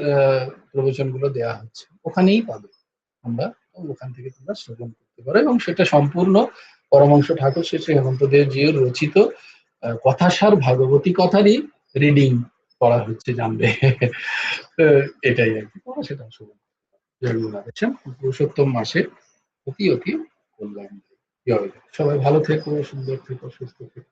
প্রবচন গুলো দেওয়া হচ্ছে, ওখানেই পাবে আমরা, ওখান থেকে তোমরা শ্রবণ করতে পারো। এবং সেটা সম্পূর্ণ পরমহংস ঠাকুর শ্রী শ্রী হেমন্ত দেবজির রচিত কথাসার ভাগবতী কথারই রিডিং করা হচ্ছে, জানবে। এটাই আর কি, তোমরা সেটা শ্রবণ করতে পুরুষোত্তম মাসে অতি অতি কল্যাণ। সবাই ভালো থেকো, সুন্দর থেকো, সুস্থ থেকো।